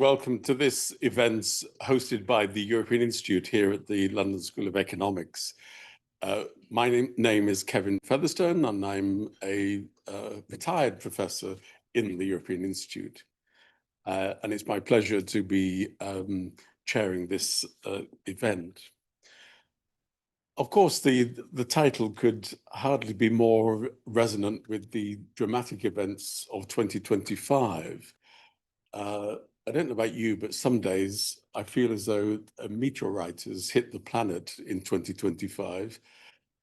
Welcome to this event hosted by the European Institute here at the London School of Economics. My name is Kevin Featherstone, and I'm a retired professor in the European Institute. And it's my pleasure to be chairing this event. Of course, the title could hardly be more resonant with the dramatic events of 2025. I don't know about you, but some days I feel as though a meteorite has hit the planet in 2025.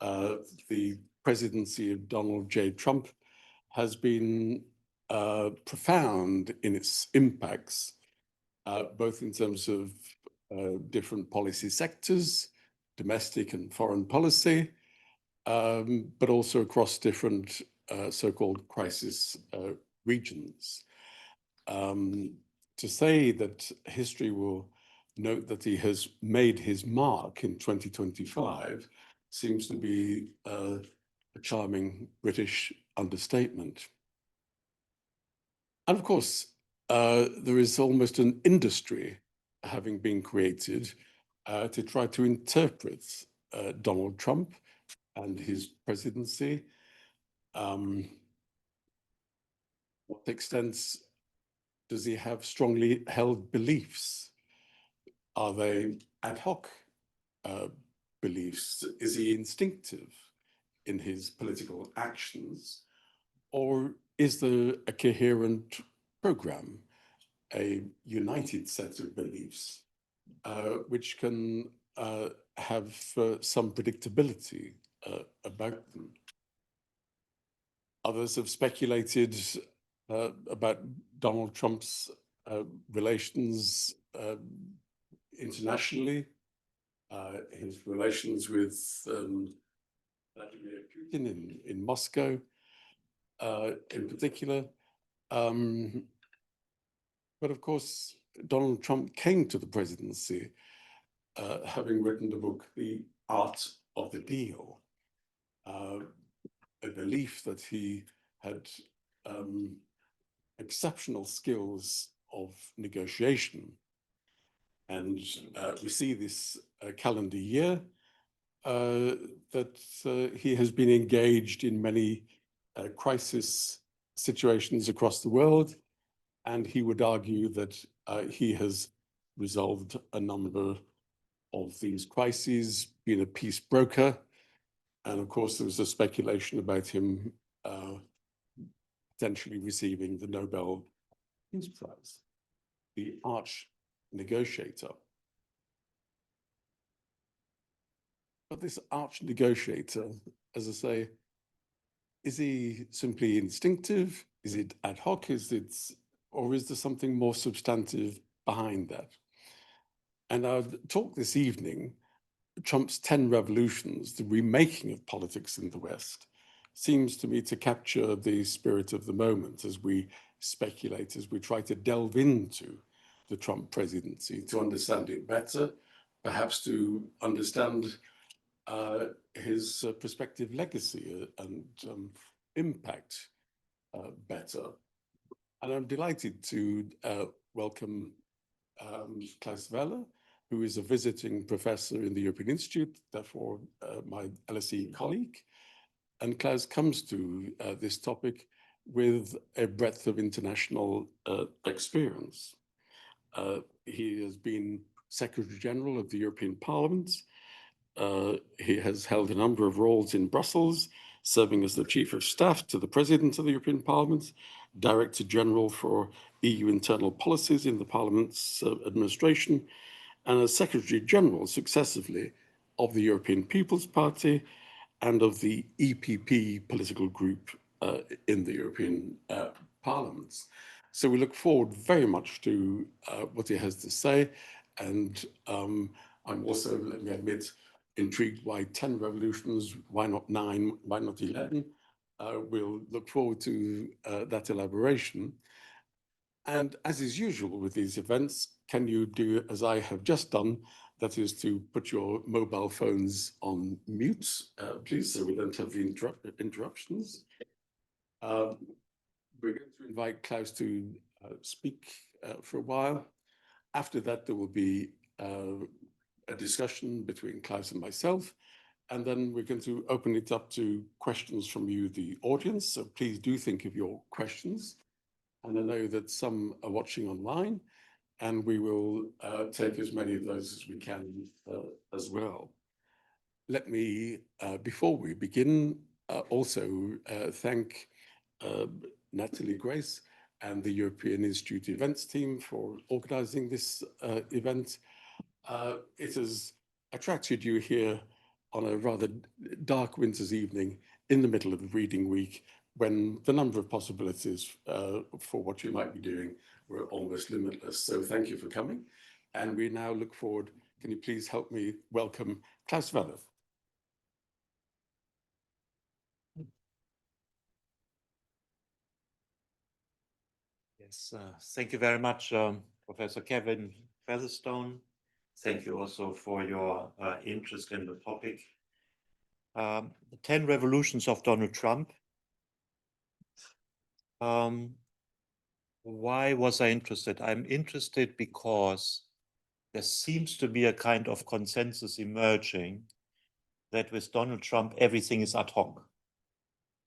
The presidency of Donald J. Trump has been profound in its impacts, both in terms of different policy sectors, domestic and foreign policy, but also across different so-called crisis regions. To say that history will note that he has made his mark in 2025 seems to be a charming British understatement. And of course, there is almost an industry having been created to try to interpret Donald Trump and his presidency. What extent does he have strongly held beliefs? Are they ad hoc beliefs? Is he instinctive in his political actions? Or is there a coherent program, a united set of beliefs, which can have some predictability about them? Others have speculated about Donald Trump's relations internationally, his relations with Vladimir Putin in Moscow, in particular. But of course, Donald Trump came to the presidency having written the book, The Art of the Deal, a belief that he had exceptional skills of negotiation. And we see this calendar year that he has been engaged in many crisis situations across the world. And he would argue that he has resolved a number of these crises, been a peace broker. And of course, there was a speculation about him potentially receiving the Nobel Peace Prize, the arch negotiator. But this arch negotiator, as I say, is he simply instinctive? Is it ad hoc? Or is there something more substantive behind that? And our talk this evening, Trump's 10 revolutions, the remaking of politics in the West, seems to me to capture the spirit of the moment as we speculate, as we try to delve into the Trump presidency, to understand it better, perhaps to understand his prospective legacy and impact better. And I'm delighted to welcome Klaus Weller, who is a visiting professor in the European Institute, therefore my LSE colleague. And Klaus comes to this topic with a breadth of international experience. He has been Secretary General of the European Parliament. He has held a number of roles in Brussels, serving as the Chief of Staff to the President of the European Parliament, Director General for EU internal policies in the Parliament's administration, and as Secretary General successively of the European People's Party and of the EPP political group in the European Parliament. So we look forward very much to what he has to say. And I'm also, let me admit, intrigued by 10 revolutions. Why not 9? Why not 11? We'll look forward to that elaboration. And as is usual with these events, can you do as I have just done, that is to put your mobile phones on mute, please, so we don't have the interruptions. We're going to invite Klaus to speak for a while. After that, there will be a discussion between Klaus and myself, and then we're going to open it up to questions from you, the audience. So please do think of your questions. And I know that some are watching online, and we will take as many of those as we can as well. Let me, before we begin, also thank Natalie Grace and the European Institute events team for organizing this event. It has attracted you here on a rather dark winter's evening in the middle of the reading week, when the number of possibilities for what you might be doing were almost limitless. So thank you for coming. And we now look forward. Can you please help me welcome Klaus Weller? Yes, thank you very much, Professor Kevin Featherstone. Thank you also for your interest in the topic. The 10 revolutions of Donald Trump. Why was I interested? I'm interested because there seems to be a kind of consensus emerging that with Donald Trump, everything is ad hoc.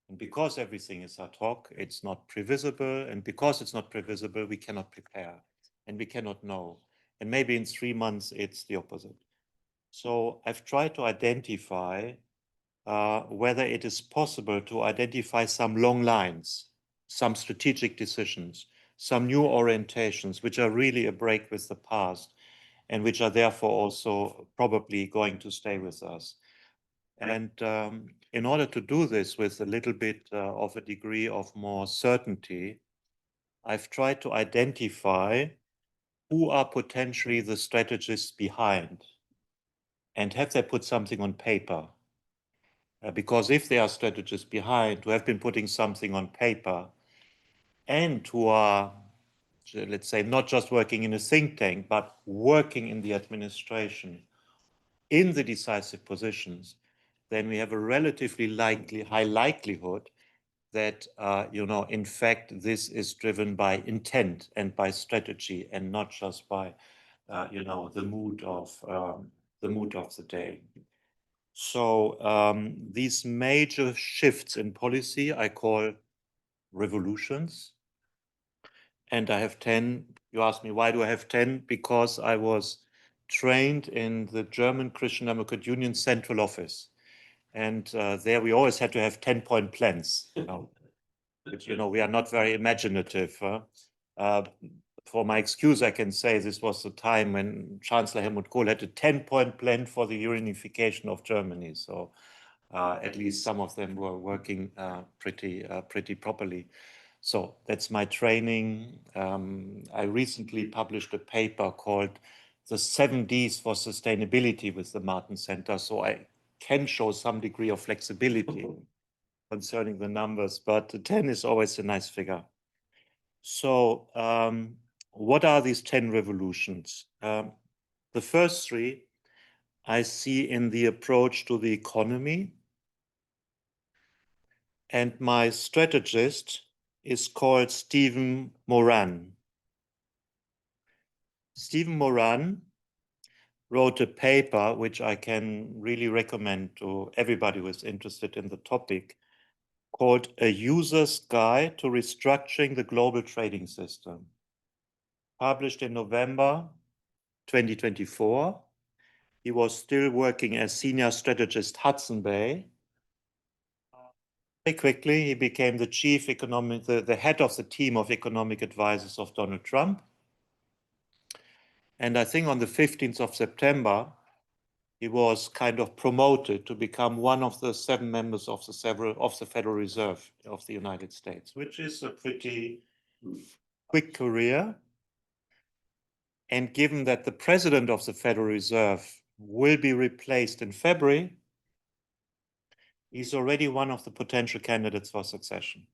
And because everything is ad hoc, it's not previsible. And because it's not previsible, we cannot prepare and we cannot know. And maybe in 3 months, it's the opposite. So I've tried to identify whether it is possible to identify some long lines, some strategic decisions, some new orientations, which are really a break with the past and which are therefore also probably going to stay with us. And in order to do this with a little bit of a degree of more certainty, I've tried to identify who are potentially the strategists behind, and have they put something on paper? Because if there are strategists behind who have been putting something on paper and who are, let's say, not just working in a think tank, but working in the administration, in the decisive positions, then we have a relatively high likelihood that, in fact, this is driven by intent and by strategy and not just by, the mood of the day. So these major shifts in policy I call revolutions. And I have 10. You asked me, why do I have 10? Because I was trained in the German Christian Democrat Union central office. And there we always had to have 10-point plans. But, we are not very imaginative. For my excuse, I can say this was the time when Chancellor Helmut Kohl had a 10-point plan for the reunification of Germany. So at least some of them were working pretty properly. So that's my training. I recently published a paper called The 7 Ds for Sustainability with the Martin Center. So I can show some degree of flexibility concerning the numbers, but 10 is always a nice figure. So what are these 10 revolutions? The first 3 I see in the approach to the economy. And my strategist is called Stephen Moran. Stephen Moran wrote a paper, which I can really recommend to everybody who is interested in the topic, called A User's Guide to Restructuring the Global Trading System, published in November 2024. He was still working as senior strategist Hudson Bay. Very quickly, he became the the head of the team of economic advisors of Donald Trump. And I think on the 15th of September, he was kind of promoted to become one of the 7 members of the Federal Reserve of the United States, which is a pretty quick career. And given that the president of the Federal Reserve will be replaced in February, he's already one of the potential candidates for succession.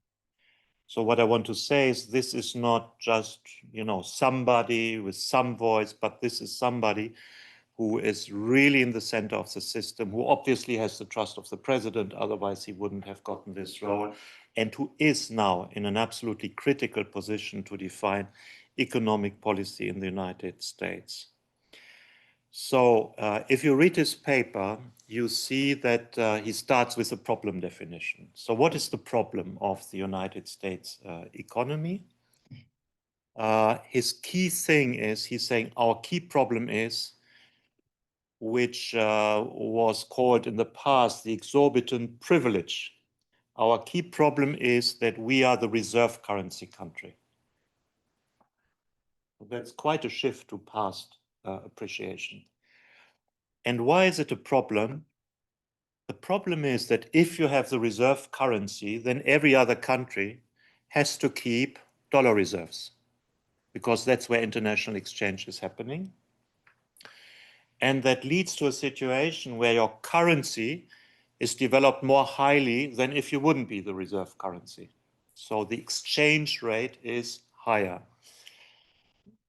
So what I want to say is this is not just, somebody with some voice, but this is somebody who is really in the center of the system, who obviously has the trust of the president, otherwise he wouldn't have gotten this role, and who is now in an absolutely critical position to define economic policy in the United States. So if you read his paper, you see that he starts with a problem definition. So what is the problem of the United States economy? His key thing is, he's saying our key problem is, which was called in the past the exorbitant privilege. Our key problem is that we are the reserve currency country. That's quite a shift to past appreciation. And why is it a problem? The problem is that if you have the reserve currency, then every other country has to keep dollar reserves, because that's where international exchange is happening. And that leads to a situation where your currency is developed more highly than if you wouldn't be the reserve currency. So the exchange rate is higher.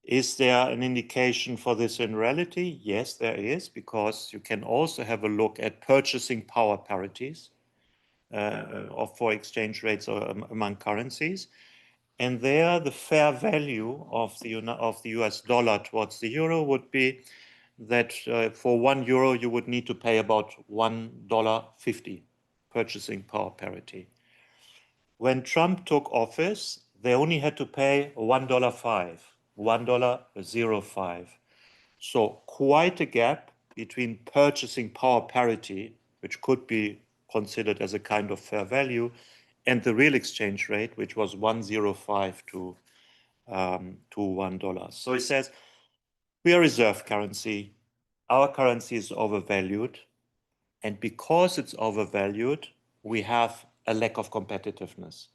Is there an indication for this in reality? Yes, there is, because you can also have a look at purchasing power parities for exchange rates among currencies. And there, the fair value of the US dollar towards the euro would be that for €1 you would need to pay about $1.50 purchasing power parity. When Trump took office, they only had to pay $1.05, $1.05. So quite a gap between purchasing power parity, which could be considered as a kind of fair value, and the real exchange rate, which was 1.05 to $1. So he says, we are reserve currency. Our currency is overvalued. And because it's overvalued, we have a lack of competitiveness.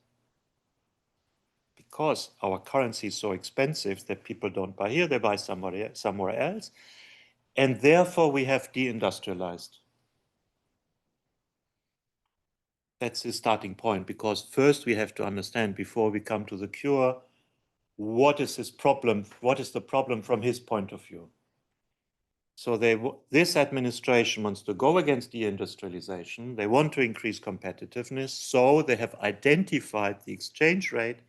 Because our currency is so expensive that people don't buy here, they buy somewhere else. And therefore, we have deindustrialized. That's the starting point, because first we have to understand, before we come to the cure, what is his problem? What is the problem from his point of view? So this administration wants to go against deindustrialization. They want to increase competitiveness. So they have identified the exchange rate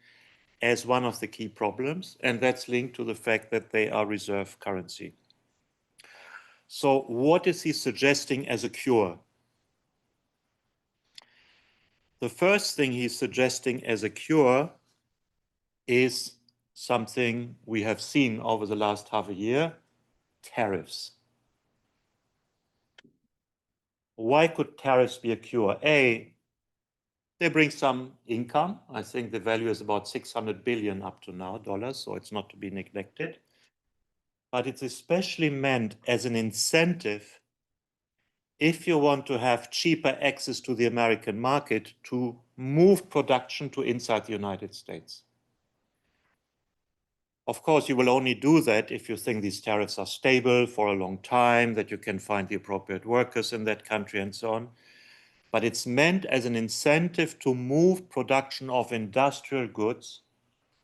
as one of the key problems. And that's linked to the fact that they are reserve currency. So what is he suggesting as a cure? The first thing he's suggesting as a cure is something we have seen over the last half a year: tariffs. Why could tariffs be a cure? A, they bring some income. I think the value is about 600 billion up to now, dollars, so it's not to be neglected. But it's especially meant as an incentive if you want to have cheaper access to the American market to move production to inside the United States. Of course, you will only do that if you think these tariffs are stable for a long time, that you can find the appropriate workers in that country and so on. But it's meant as an incentive to move production of industrial goods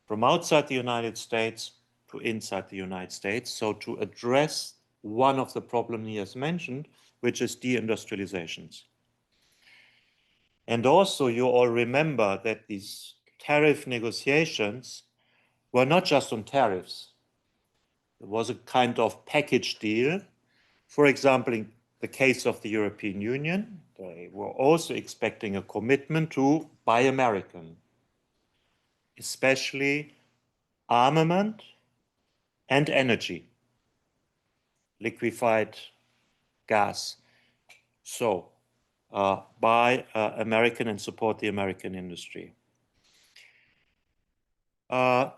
from outside the United States to inside the United States. So to address one of the problems he has mentioned, which is deindustrializations. And also, you all remember that these tariff negotiations were not just on tariffs. There was a kind of package deal. For example, in the case of the European Union, they were also expecting a commitment to buy American, especially armament and energy, liquefied gas. So buy American and support the American industry.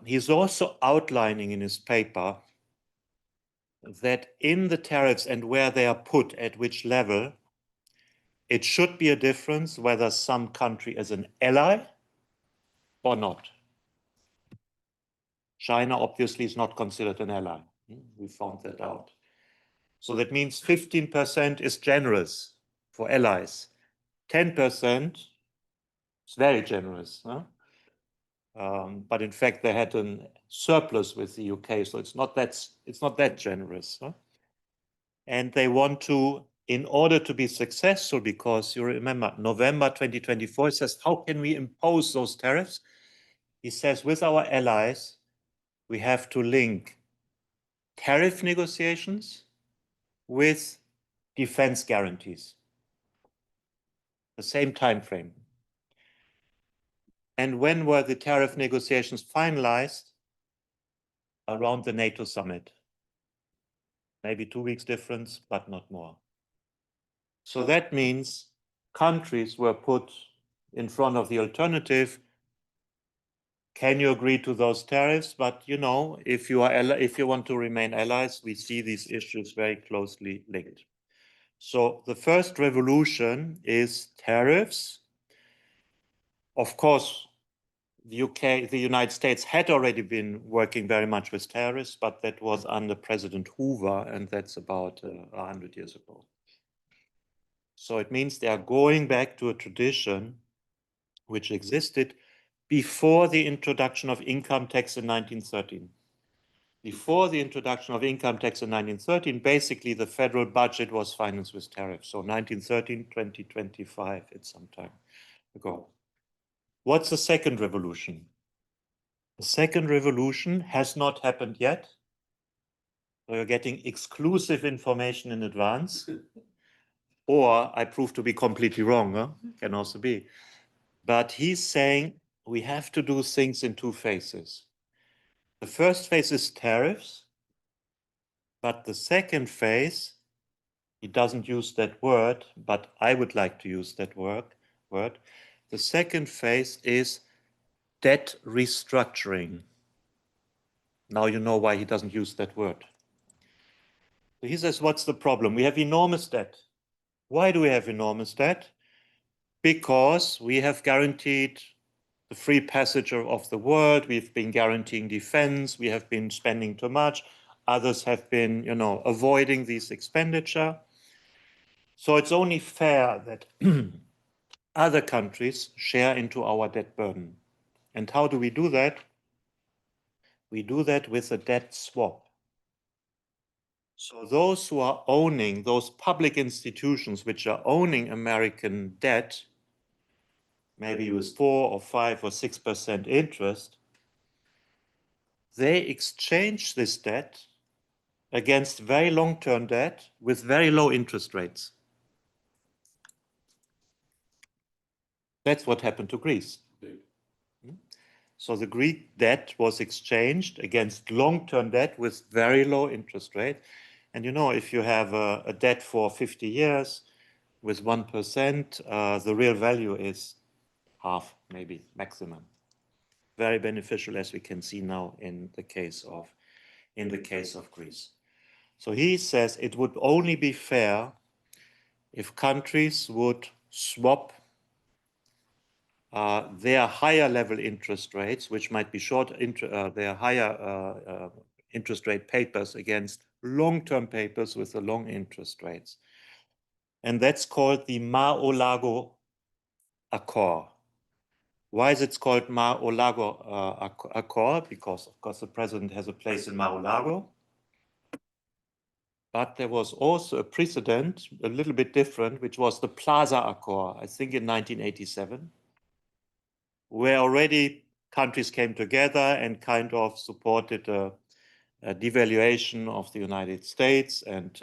He's also outlining in his paper that in the tariffs and where they are put, at which level, it should be a difference whether some country is an ally or not. China obviously is not considered an ally. We found that out. So that means 15% is generous for allies. 10% is very generous. Huh? But in fact, they had a surplus with the UK, so it's not that generous. Huh? And they want to, in order to be successful, because you remember November 2024, it says, how can we impose those tariffs? He says, with our allies, we have to link tariff negotiations with defense guarantees. The same time frame. And when were the tariff negotiations finalized? Around the NATO summit. Maybe 2 weeks difference, but not more. So that means countries were put in front of the alternative. Can you agree to those tariffs? But you know, if you want to remain allies, we see these issues very closely linked. So the first revolution is tariffs. Of course, the UK, the United States had already been working very much with tariffs, but that was under President Hoover, and that's about 100 years ago. So it means they are going back to a tradition which existed before the introduction of income tax in 1913. Before the introduction of income tax in 1913, basically the federal budget was financed with tariffs. So 1913, 2025, it's some time ago. What's the second revolution? The second revolution has not happened yet. So you're getting exclusive information in advance. Or I prove to be completely wrong, huh? Can also be. But he's saying we have to do things in two phases. The first phase is tariffs, but the second phase, he doesn't use that word, but I would like to use that word. The second phase is debt restructuring. Now you know why he doesn't use that word. So he says, what's the problem? We have enormous debt. Why do we have enormous debt? Because we have guaranteed the free passage of the world, we've been guaranteeing defense, we have been spending too much, others have been, you know, avoiding this expenditure. So it's only fair that other countries share into our debt burden. And how do we do that? We do that with a debt swap. So those who are owning, those public institutions which are owning American debt, maybe with 4 or 5 or 6% interest, they exchange this debt against very long-term debt with very low interest rates. That's what happened to Greece. So the Greek debt was exchanged against long-term debt with very low interest rate. And you know, if you have a debt for 50 years with 1%, the real value is half, maybe maximum. Very beneficial, as we can see now in the case of Greece. So he says it would only be fair if countries would swap their higher level interest rates, which might be their higher interest rate papers against long-term papers with the long interest rates. And that's called the Mar-a-Lago Accord. Why is it called Mar-a-Lago Accord? Because, of course, the president has a place in Mar-a-Lago. But there was also a precedent, a little bit different, which was the Plaza Accord, I think in 1987, where already countries came together and kind of supported a devaluation of the United States, and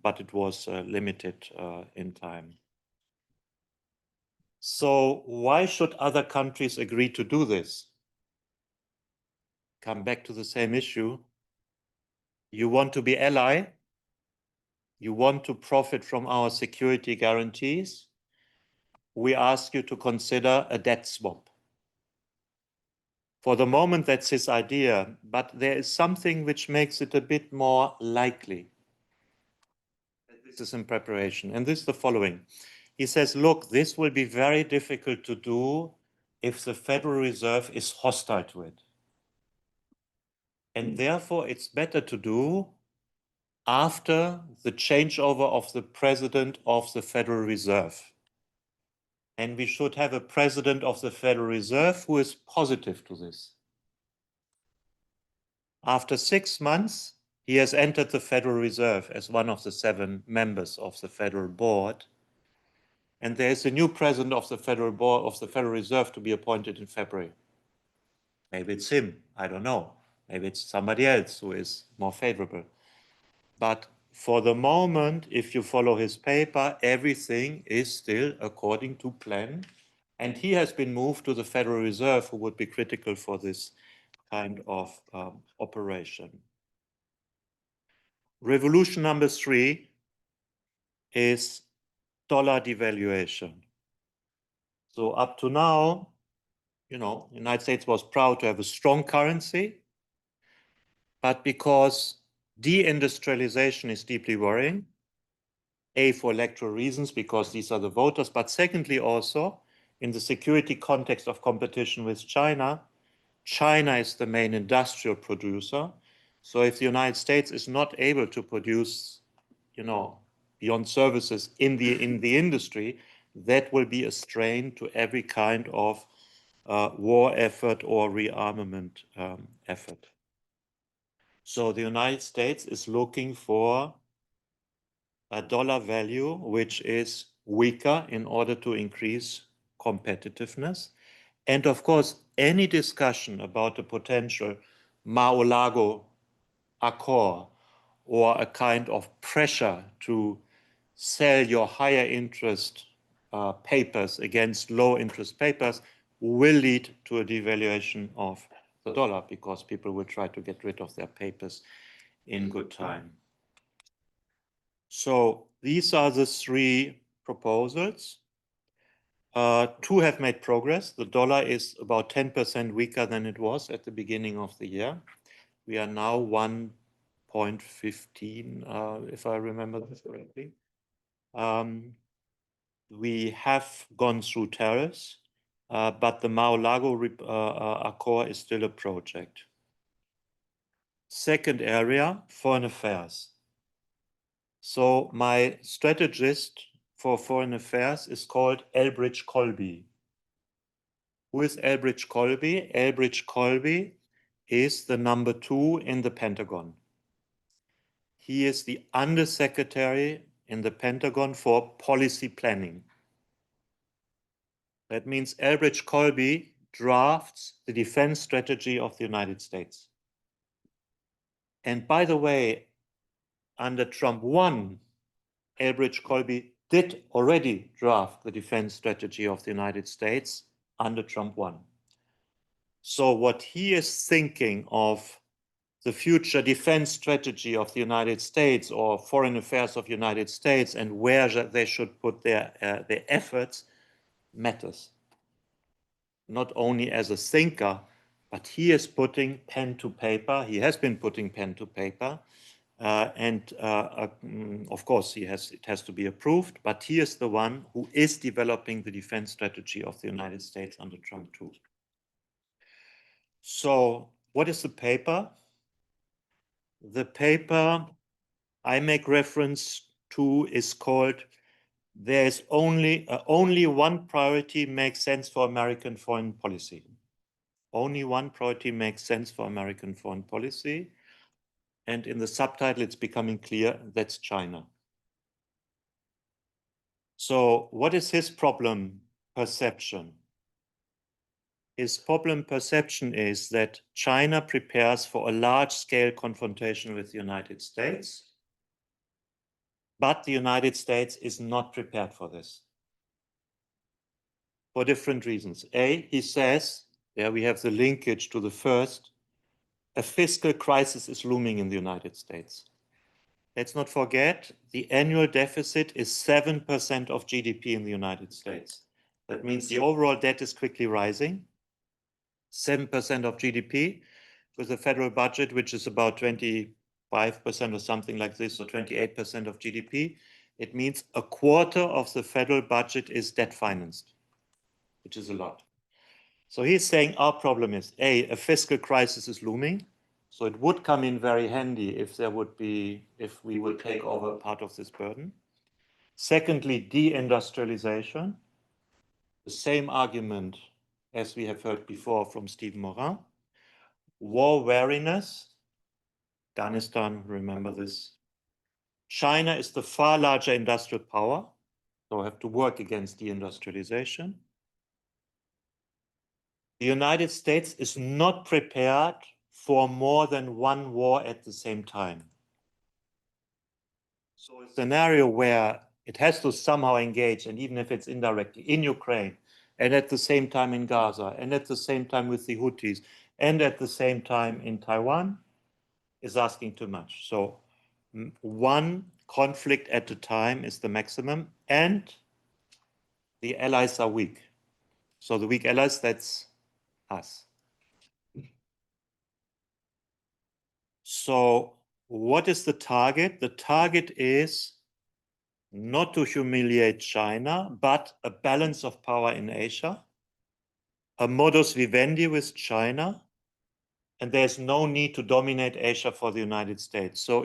but it was limited in time. So why should other countries agree to do this? Come back to the same issue. You want to be ally? You want to profit from our security guarantees? We ask you to consider a debt swap. For the moment, that's his idea, but there is something which makes it a bit more likely. This is in preparation, and this is the following. He says, look, this will be very difficult to do if the Federal Reserve is hostile to it. And therefore, it's better to do after the changeover of the president of the Federal Reserve. And we should have a president of the Federal Reserve who is positive to this. After 6 months, he has entered the Federal Reserve as one of the 7 members of the Federal Board. And there is a new president of the Federal Board of the Federal Reserve to be appointed in February. Maybe it's him, I don't know. Maybe it's somebody else who is more favorable. But for the moment, if you follow his paper, everything is still according to plan. And he has been moved to the Federal Reserve, who would be critical for this kind of operation. Revolution number 3 is dollar devaluation. So up to now, you know, the United States was proud to have a strong currency, but because deindustrialization is deeply worrying, A, for electoral reasons, because these are the voters, but secondly also in the security context of competition with China, China is the main industrial producer. So if the United States is not able to produce, you know, beyond services in the industry, that will be a strain to every kind of war effort or rearmament effort. So the United States is looking for a dollar value which is weaker in order to increase competitiveness. And of course, any discussion about the potential Mar-a-Lago Accord or a kind of pressure to sell your higher interest papers against low interest papers will lead to a devaluation of the dollar, because people will try to get rid of their papers in good time. So these are the 3 proposals. 2 have made progress. The dollar is about 10% weaker than it was at the beginning of the year. We are now 1.15, if I remember this correctly. We have gone through tariffs, but the Mar-a-Lago Accord is still a project. Second area, foreign affairs. So my strategist for foreign affairs is called Elbridge Colby. Who is Elbridge Colby? Elbridge Colby is the number 2 in the Pentagon. He is the undersecretary in the Pentagon for policy planning. That means Elbridge Colby drafts the defense strategy of the United States. And by the way, under Trump 1, Elbridge Colby did already draft the defense strategy of the United States under Trump 1. So what he is thinking of the future defense strategy of the United States or foreign affairs of the United States and where they should put their efforts matters. Not only as a thinker, but he is putting pen to paper. He has been putting pen to paper. Of course, it has to be approved, but he is the one who is developing the defense strategy of the United States under Trump 2. So what is the paper? The paper I make reference to is called "There is only one priority makes sense for American foreign policy." Only one priority makes sense for American foreign policy. And in the subtitle, it's becoming clear that's China. So what is his problem perception? His problem perception is that China prepares for a large-scale confrontation with the United States, but the United States is not prepared for this for different reasons. A, he says, there we have the linkage to the first, a fiscal crisis is looming in the United States. Let's not forget, the annual deficit is 7% of GDP in the United States. That means the overall debt is quickly rising. 7% of GDP with a federal budget, which is about 25% or something like this, or 28% of GDP. It means a quarter of the federal budget is debt financed, which is a lot. So he's saying our problem is, A, a fiscal crisis is looming. So it would come in very handy if we would take over part of this burden. Secondly, deindustrialization. The same argument as we have heard before from Stephen Morin. War wariness. Afghanistan, remember this. China is the far larger industrial power, so have to work against deindustrialization. The United States is not prepared for more than one war at the same time. So a scenario where it has to somehow engage, and even if it's indirectly, in Ukraine, and at the same time in Gaza, and at the same time with the Houthis, and at the same time in Taiwan, is asking too much. So one conflict at a time is the maximum, and the allies are weak. So the weak allies, that's us. So what is the target? The target is not to humiliate China, but a balance of power in Asia, a modus vivendi with China, and there's no need to dominate Asia for the United States. So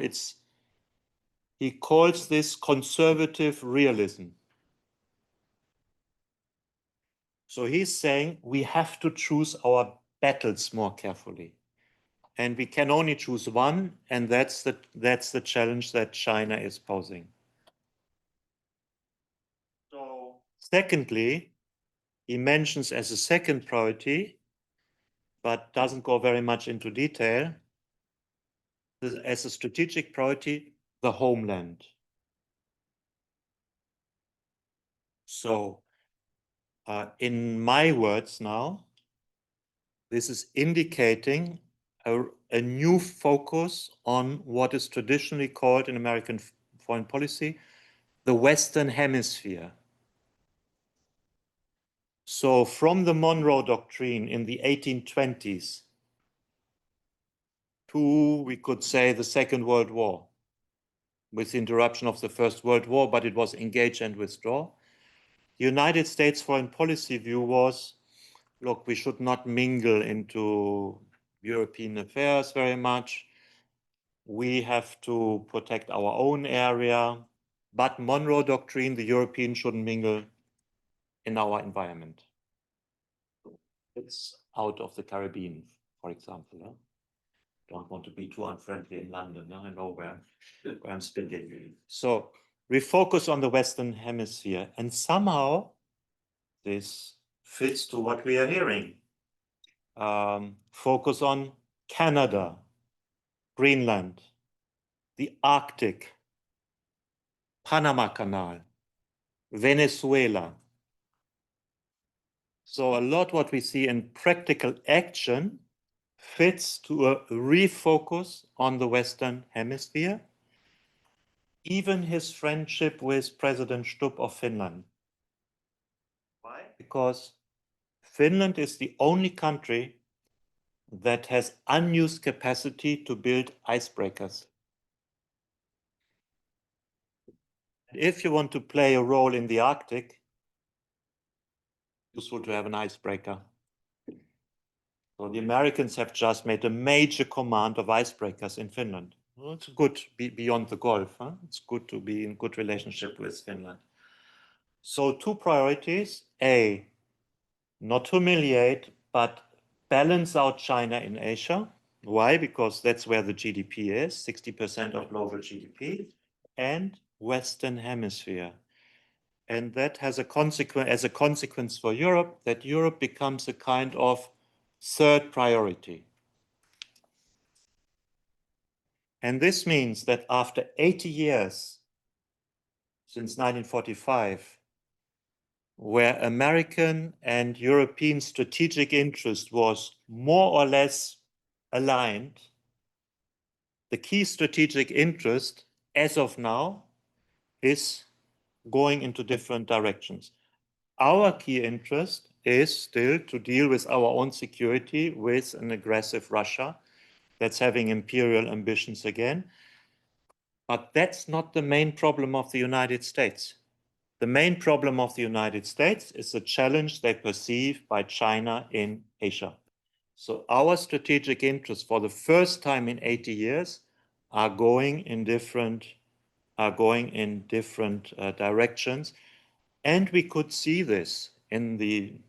he calls this conservative realism. So he's saying we have to choose our battles more carefully. And we can only choose one, and that's the challenge that China is posing. So secondly, he mentions as a second priority, but doesn't go very much into detail, as a strategic priority, the homeland. So in my words now, this is indicating a new focus on what is traditionally called in American foreign policy, the Western Hemisphere. So from the Monroe Doctrine in the 1820s to, we could say, the Second World War, with the interruption of the First World War, but it was engage and withdraw. The United States foreign policy view was, look, we should not mingle into European affairs very much. We have to protect our own area. But Monroe Doctrine, the Europeans shouldn't mingle in our environment. It's out of the Caribbean, for example. Yeah? Don't want to be too unfriendly in London. Yeah? I know where I'm speaking. So we focus on the Western Hemisphere, and somehow this fits to what we are hearing. Focus on Canada, Greenland, the Arctic, Panama Canal, Venezuela. So a lot what we see in practical action fits to a refocus on the Western Hemisphere. Even his friendship with President Stubb of Finland. Why? Because Finland is the only country that has unused capacity to build icebreakers. If you want to play a role in the Arctic, it's useful to have an icebreaker. So the Americans have just made a major command of icebreakers in Finland. Well, it's good beyond the Gulf. Huh? It's good to be in good relationship with Finland. So two priorities: A, not humiliate, but balance out China in Asia. Why? Because that's where the GDP is, 60% of global GDP, and Western Hemisphere. And that has a consequence, as a consequence for Europe, that Europe becomes a kind of third priority. And this means that after 80 years, since 1945, where American and European strategic interest was more or less aligned, the key strategic interest as of now is going into different directions. Our key interest is still to deal with our own security with an aggressive Russia that's having imperial ambitions again. But that's not the main problem of the United States. The main problem of the United States is the challenge they perceive by China in Asia. So our strategic interests for the first time in 80 years are going in different directions. And we could see this in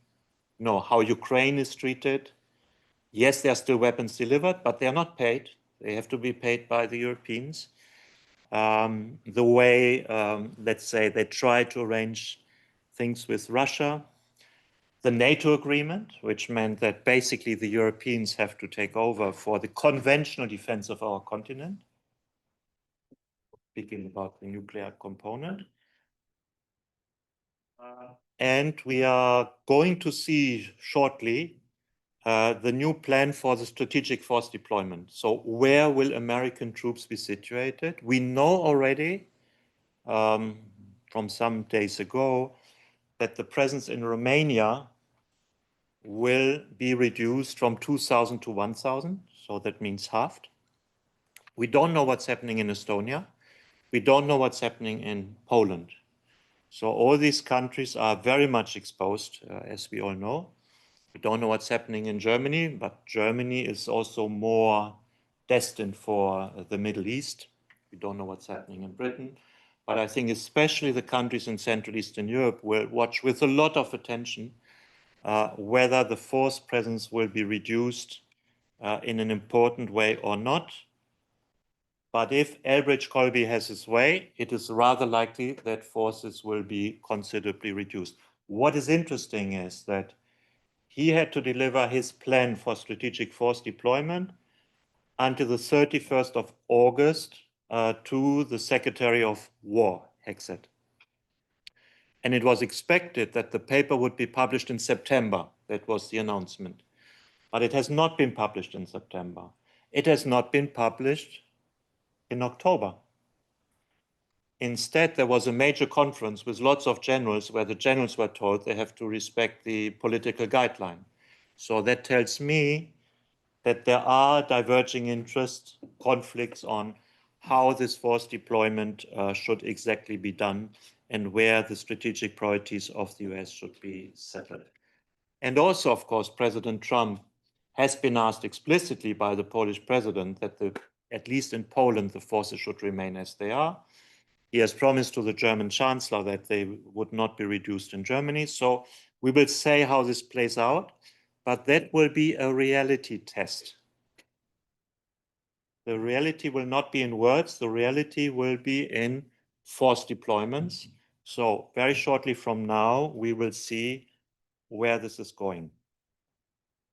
how Ukraine is treated. Yes, there are still weapons delivered, but they are not paid. They have to be paid by the Europeans. The way, let's say, they try to arrange things with Russia. the NATO agreement, which meant that basically the Europeans have to take over for the conventional defense of our continent, speaking about the nuclear component. And we are going to see shortly the new plan for the strategic force deployment. So where will American troops be situated? We know already from some days ago that the presence in Romania will be reduced from 2,000 to 1,000. So that means halved. We don't know what's happening in Estonia. We don't know what's happening in Poland. So all these countries are very much exposed, as we all know. We don't know what's happening in Germany, but Germany is also more destined for the Middle East. We don't know what's happening in Britain. But I think especially the countries in Central Eastern Europe will watch with a lot of attention whether the force presence will be reduced in an important way or not. But if Elbridge Colby has his way, it is rather likely that forces will be considerably reduced. What is interesting is that he had to deliver his plan for strategic force deployment until the 31st of August to the Secretary of War, Hexet. And it was expected that the paper would be published in September. That was the announcement. But it has not been published in September. It has not been published in October. Instead, there was a major conference with lots of generals where the generals were told they have to respect the political guideline. So that tells me that there are diverging interests, conflicts on how this force deployment should exactly be done and where the strategic priorities of the US should be settled. And also, of course, President Trump has been asked explicitly by the Polish president that at least in Poland, the forces should remain as they are. He has promised to the German chancellor that they would not be reduced in Germany. So we will see how this plays out, but that will be a reality test. The reality will not be in words. The reality will be in force deployments. So very shortly from now, we will see where this is going.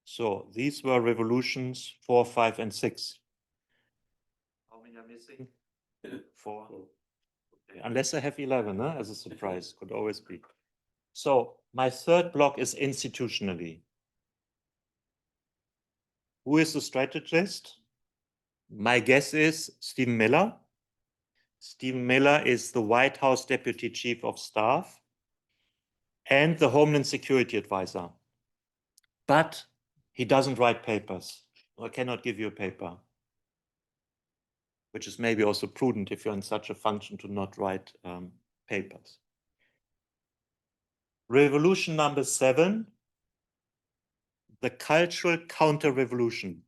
So these were revolutions 4, 5, and 6. How many are missing? 4. Okay. Unless I have 11, as a surprise, could always be. So my third block is institutionally. Who is the strategist? My guess is Stephen Miller. Stephen Miller is the White House Deputy Chief of Staff and the Homeland Security Advisor. But he doesn't write papers. I cannot give you a paper, which is maybe also prudent if you're in such a function to not write papers. Revolution number 7, the cultural counter-revolution.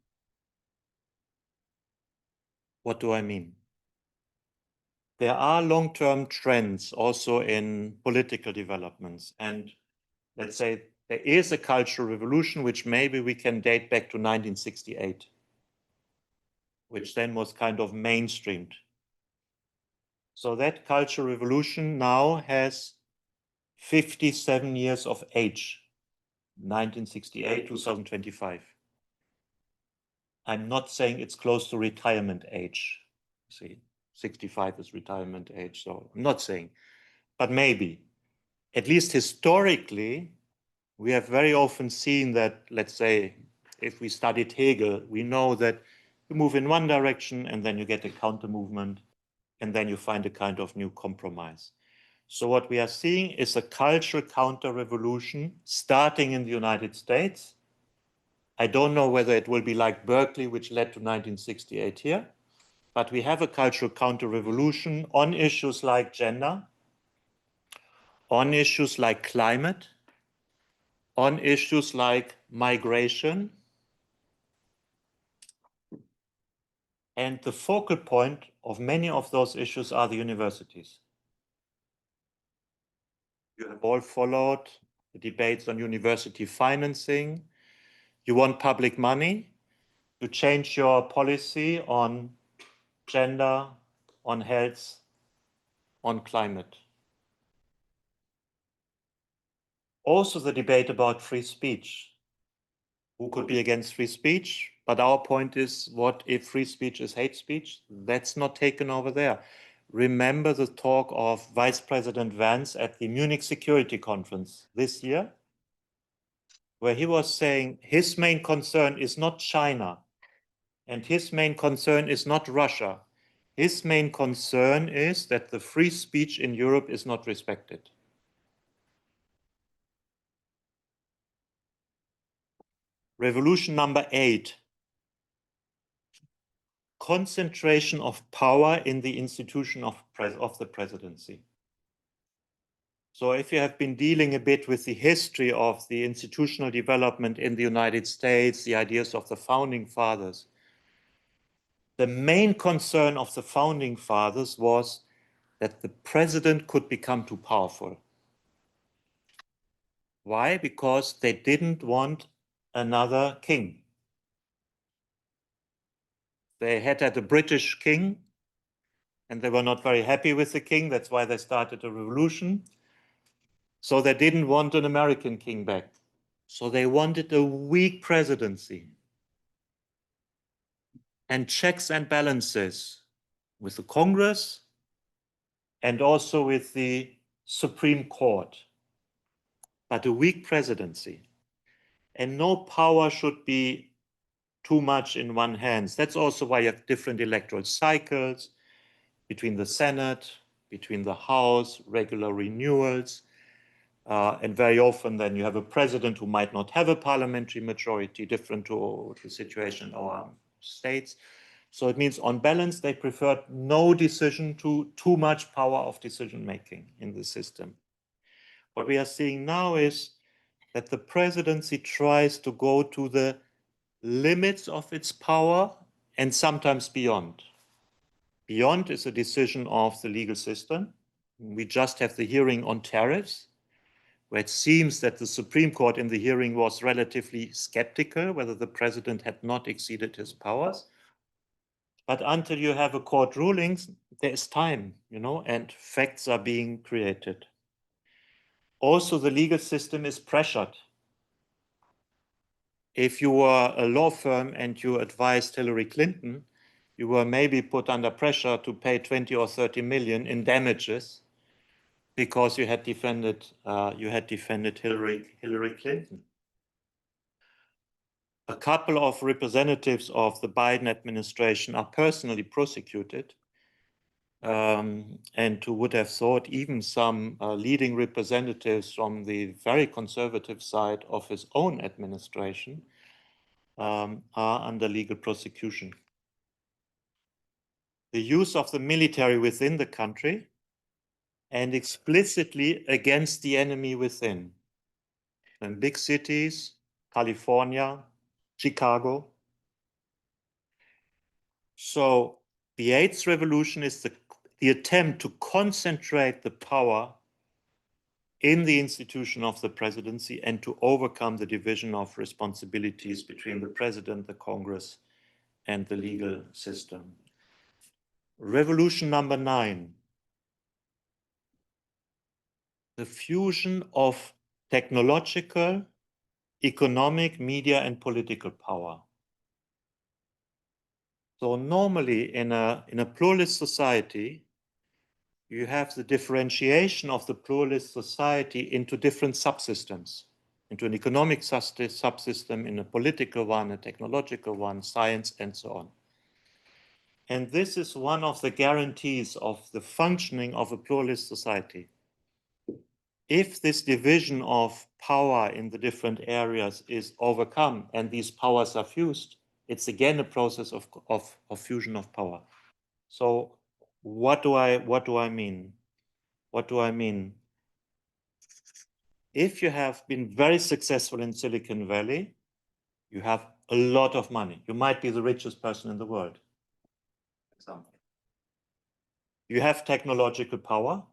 What do I mean? There are long-term trends also in political developments. And let's say there is a cultural revolution, which maybe we can date back to 1968, which then was kind of mainstreamed. So that cultural revolution now has 57 years of age, 1968, 2025. I'm not saying it's close to retirement age. See, 65 is retirement age, so I'm not saying, but maybe. At least historically, we have very often seen that, let's say, if we studied Hegel, we know that you move in one direction and then you get a counter movement and then you find a kind of new compromise. So what we are seeing is a cultural counter-revolution starting in the United States. I don't know whether it will be like Berkeley, which led to 1968 here, but we have a cultural counter-revolution on issues like gender, on issues like climate, on issues like migration. And the focal point of many of those issues are the universities. You have all followed the debates on university financing. You want public money. You change your policy on gender, on health, on climate. Also the debate about free speech. Who could be against free speech? But our point is, what if free speech is hate speech? That's not taken over there. Remember the talk of Vice President Vance at the Munich Security Conference this year, where he was saying his main concern is not China and his main concern is not Russia. His main concern is that the free speech in Europe is not respected. Revolution number 8. Concentration of power in the institution of the presidency. So if you have been dealing a bit with the history of the institutional development in the United States, the ideas of the founding fathers, the main concern of the founding fathers was that the president could become too powerful. Why? Because they didn't want another king. They had a British king and they were not very happy with the king. That's why they started a revolution. So they didn't want an American king back. So they wanted a weak presidency and checks and balances with the Congress and also with the Supreme Court, but a weak presidency. And no power should be too much in one hand. That's also why you have different electoral cycles between the Senate, between the House, regular renewals. And very often then you have a president who might not have a parliamentary majority, different to the situation in our states. So it means on balance, they preferred no decision to too much power of decision making in the system. What we are seeing now is that the presidency tries to go to the limits of its power and sometimes beyond. Beyond is a decision of the legal system. We just have the hearing on tariffs, where it seems that the Supreme Court in the hearing was relatively skeptical whether the president had not exceeded his powers. But until you have a court rulings, there is time, and facts are being created. Also, the legal system is pressured. If you were a law firm and you advised Hillary Clinton, you were maybe put under pressure to pay 20 or 30 million in damages because you had defended Hillary Clinton. A couple of representatives of the Biden administration are personally prosecuted, and who would have thought even some leading representatives from the very conservative side of his own administration are under legal prosecution. The use of the military within the country and explicitly against the enemy within. In big cities, California, Chicago. So the 8th revolution is the attempt to concentrate the power in the institution of the presidency and to overcome the division of responsibilities between the president, the Congress, and the legal system. Revolution number 9. The fusion of technological, economic, media, and political power. So normally in a pluralist society, you have the differentiation of the pluralist society into different subsystems, into an economic subsystem, in a political one, a technological one, science, and so on. And this is one of the guarantees of the functioning of a pluralist society. If this division of power in the different areas is overcome and these powers are fused, it's again a process of fusion of power. So what do I mean? What do I mean? If you have been very successful in Silicon Valley, you have a lot of money. You might be the richest person in the world. You have technological power,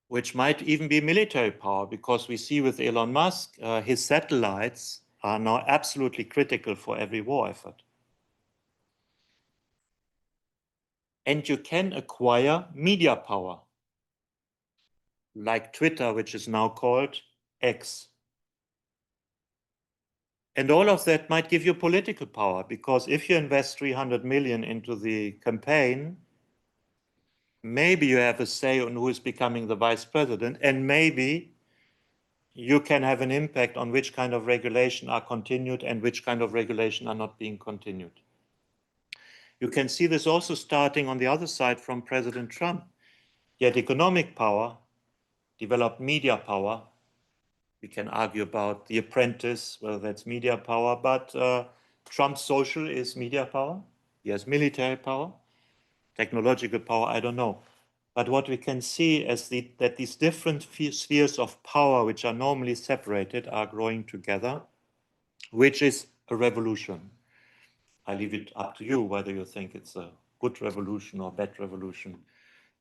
which might even be military power, because we see with Elon Musk, his satellites are now absolutely critical for every war effort. And you can acquire media power. like Twitter, which is now called X. And all of that might give you political power, because if you invest 300 million into the campaign, maybe you have a say on who is becoming the vice president, and maybe you can have an impact on which kind of regulation are continued and which kind of regulation are not being continued. You can see this also starting on the other side from President Trump. He had economic power, developed media power. We can argue about The Apprentice, whether that's media power, but Trump's social is media power. He has military power, technological power, I don't know. But what we can see is that these different spheres of power, which are normally separated, are growing together, which is a revolution. I leave it up to you whether you think it's a good revolution or bad revolution.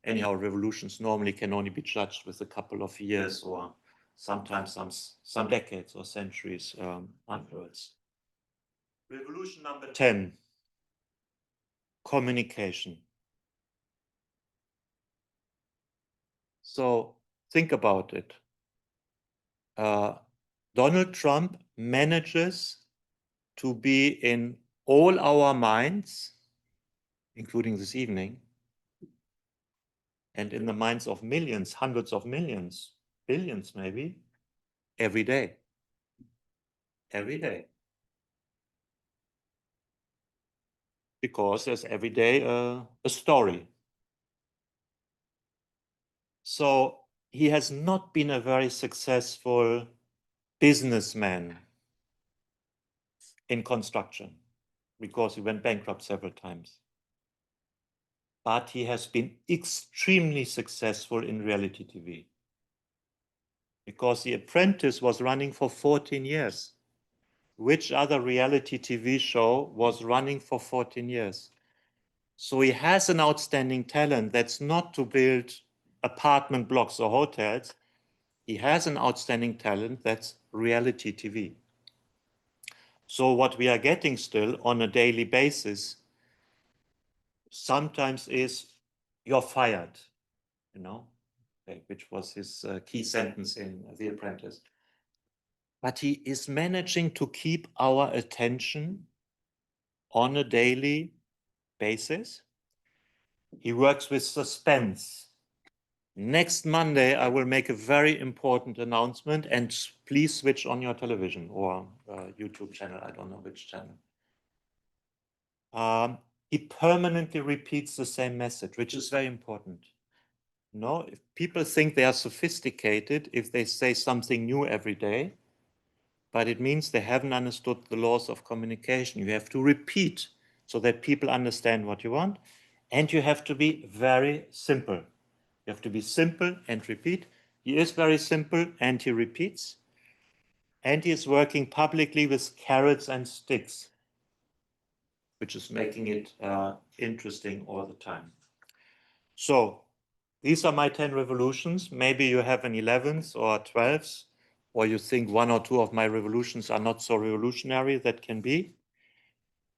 Anyhow, revolutions normally can only be judged with a couple of years or sometimes some decades or centuries afterwards. Revolution number 10, communication. So think about it. Donald Trump manages to be in all our minds, including this evening, and in the minds of millions, hundreds of millions, billions maybe, every day. Every day. Because there's every day a story. So he has not been a very successful businessman in construction because he went bankrupt several times. But he has been extremely successful in reality TV because The Apprentice was running for 14 years. Which other reality TV show was running for 14 years? So he has an outstanding talent that's not to build apartment blocks or hotels. He has an outstanding talent that's reality TV. So what we are getting still on a daily basis sometimes is you're fired, you know, which was his key sentence in The Apprentice. But he is managing to keep our attention on a daily basis. He works with suspense. Next Monday, I will make a very important announcement, and please switch on your television or YouTube channel. I don't know which channel. He permanently repeats the same message, which is very important. No, if people think they are sophisticated if they say something new every day, but it means they haven't understood the laws of communication. You have to repeat so that people understand what you want, and you have to be very simple. You have to be simple and repeat. He is very simple and he repeats, and he is working publicly with carrots and sticks, which is making it interesting all the time. So these are my 10 revolutions. Maybe you have an 11th or 12th, or you think one or two of my revolutions are not so revolutionary. That can be.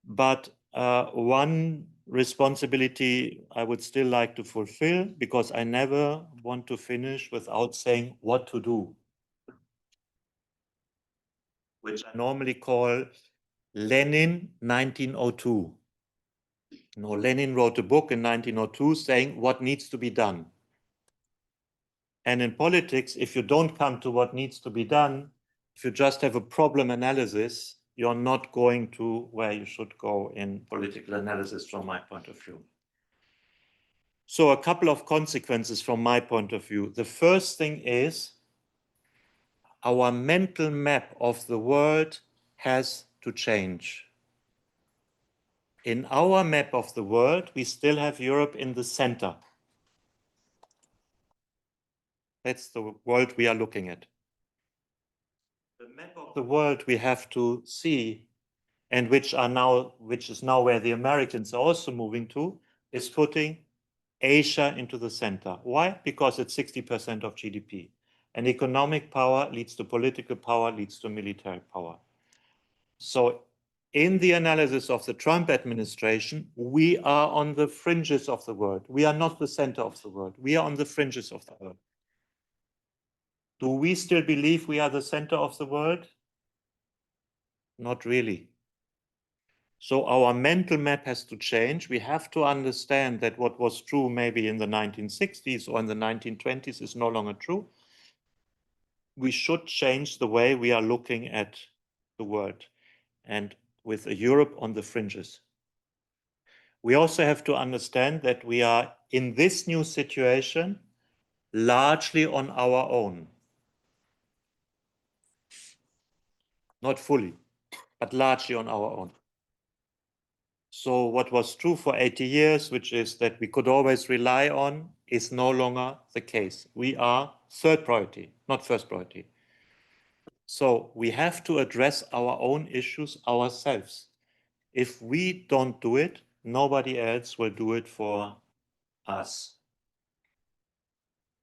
But one responsibility I would still like to fulfill, because I never want to finish without saying what to do, which I normally call Lenin 1902. No, Lenin wrote a book in 1902 saying what needs to be done. And in politics, if you don't come to what needs to be done, if you just have a problem analysis, you're not going to where you should go in political analysis from my point of view. So a couple of consequences from my point of view. The first thing is our mental map of the world has to change. In our map of the world, we still have Europe in the center. That's the world we are looking at. The map of the world we have to see, and which is now where the Americans are also moving to, is putting Asia into the center. Why? Because it's 60% of GDP. And economic power leads to political power, leads to military power. So in the analysis of the Trump administration, we are on the fringes of the world. We are not the center of the world. We are on the fringes of the world. Do we still believe we are the center of the world? Not really. So our mental map has to change. We have to understand that what was true maybe in the 1960s or in the 1920s is no longer true. We should change the way we are looking at the world, and with a Europe on the fringes. We also have to understand that we are in this new situation largely on our own. Not fully, but largely on our own. So what was true for 80 years, which is that we could always rely on, is no longer the case. We are third priority, not first priority. So we have to address our own issues ourselves. If we don't do it, nobody else will do it for us.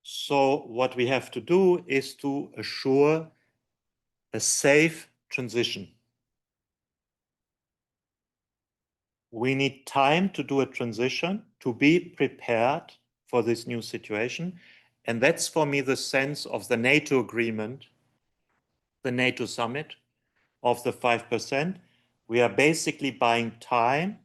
So what we have to do is to assure a safe transition. We need time to do a transition, to be prepared for this new situation. And that's for me the sense of the NATO agreement, the NATO summit of the 5%. We are basically buying time,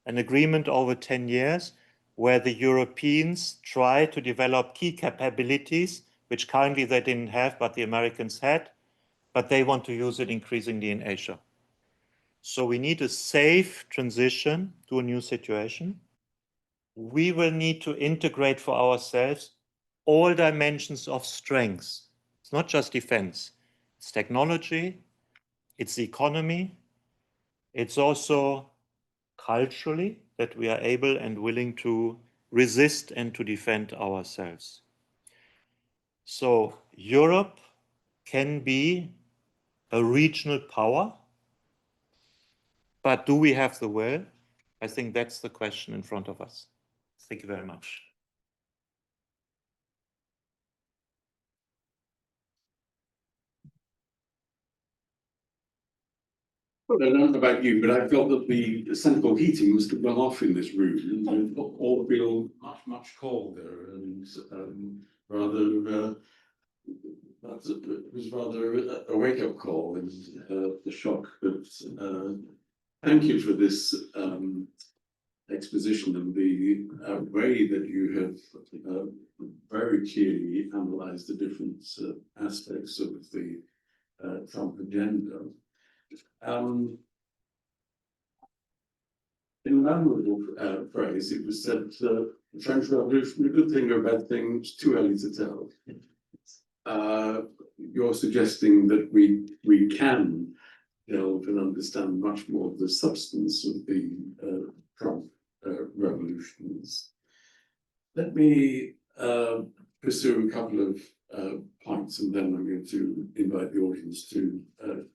an agreement over 10 years, where the Europeans try to develop key capabilities, which currently they didn't have, but the Americans had, but they want to use it increasingly in Asia. So we need a safe transition to a new situation. We will need to integrate for ourselves all dimensions of strengths. It's not just defense, it's technology, it's the economy, it's also culturally that we are able and willing to resist and to defend ourselves. So Europe can be a regional power, but do we have the will? I think that's the question in front of us. Thank you very much. Well, I don't know about you, but I felt that the central heating must have gone off in this room and all feel much colder and rather it was rather a wake-up call and the shock. But thank you for this exposition and the way that you have very clearly analysed the different aspects of the Trump agenda. In an admirable phrase, it was said the French Revolution, a good thing or a bad thing, it's too early to tell. You're suggesting that we can delve and understand much more of the substance of the Trump revolutions. Let me pursue a couple of points, and then I'm going to invite the audience to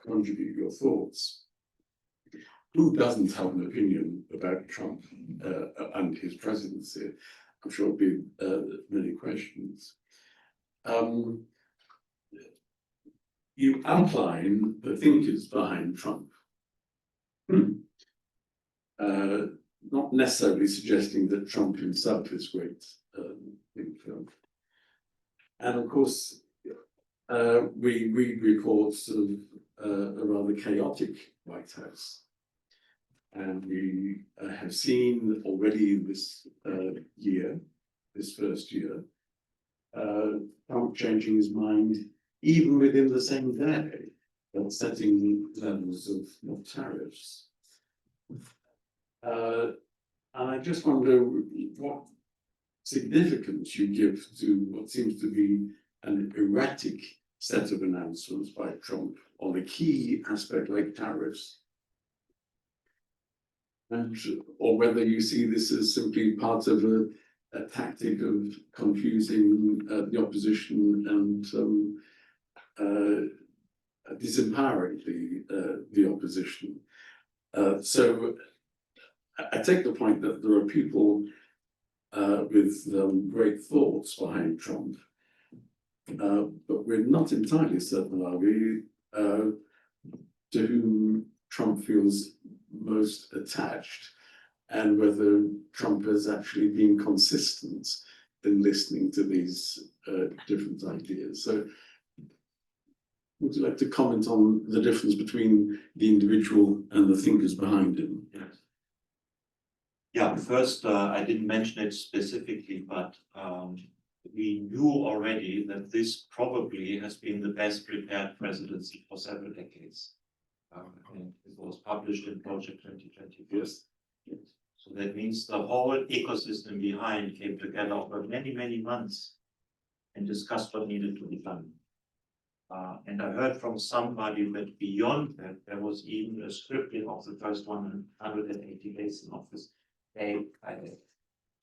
contribute your thoughts. Who doesn't have an opinion about Trump and his presidency? I'm sure there'll be many questions. You outline the thinkers behind Trump, not necessarily suggesting that Trump himself is great thinker. And of course, we read reports of a rather chaotic White House. And we have seen already this year, this first year, Trump changing his mind even within the same day, and setting levels of tariffs. And I just wonder what significance you give to what seems to be an erratic set of announcements by Trump on a key aspect like tariffs. And, or whether you see this as simply part of a tactic of confusing the opposition and disempowering the opposition. So I take the point that there are people with great thoughts behind Trump, but we're not entirely certain, are we, to whom Trump feels most attached, and whether Trump has actually been consistent in listening to these different ideas. So Would you like to comment on the difference between the individual and the thinkers behind him? Yes. Yeah, first, I didn't mention it specifically, but we knew already that this probably has been the best prepared presidency for several decades. And it was published in Project 2020. Yes. So that means the whole ecosystem behind came together over many, many months and discussed what needed to be done. And I heard from somebody that beyond that, there was even a scripting of the first 180 days in office.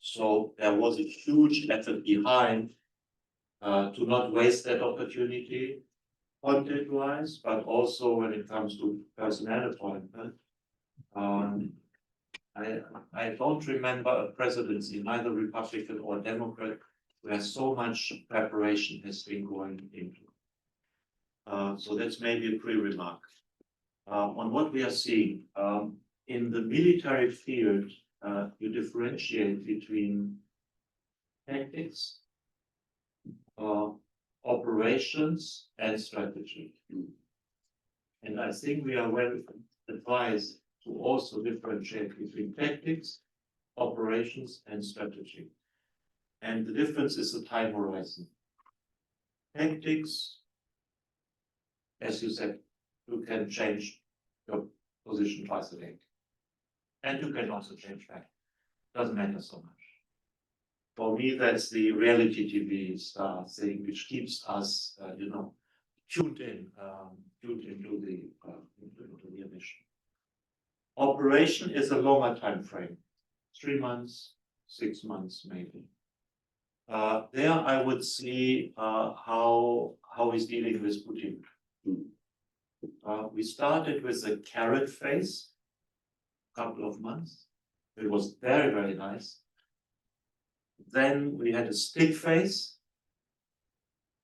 So there was a huge effort behind to not waste that opportunity, content-wise, but also when it comes to personnel appointment. I don't remember a presidency, neither Republican or Democrat, where so much preparation has been going into. So that's maybe a pre-remark. On what we are seeing, in the military field, you differentiate between tactics, operations, and strategy. And I think we are well advised to also differentiate between tactics, operations, and strategy. And the difference is the time horizon. Tactics, as you said, you can change your position twice a day. And you can also change back. Doesn't matter so much. For me, that's the reality TV star thing, which keeps us, tuned into the mission. Operation is a longer time frame, 3 months, 6 months, maybe. There, I would see how he's dealing with Putin. We started with a carrot phase, a couple of months. It was very, very nice. Then we had a stick phase,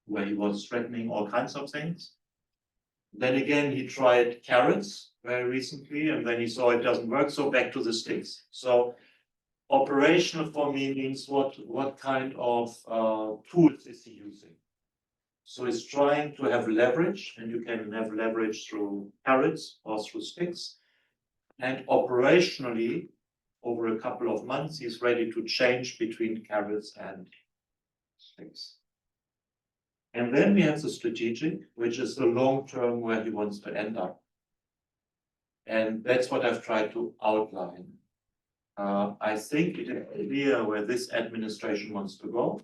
where he was threatening all kinds of things. Then again, he tried carrots very recently, and then he saw it doesn't work, so back to the sticks. So operational for me means what kind of tools is he using? So he's trying to have leverage, and you can have leverage through carrots or through sticks. And operationally, over a couple of months, he's ready to change between carrots and sticks. And then we have the strategic, which is the long term where he wants to end up. And that's what I've tried to outline. I think it is clear where this administration wants to go.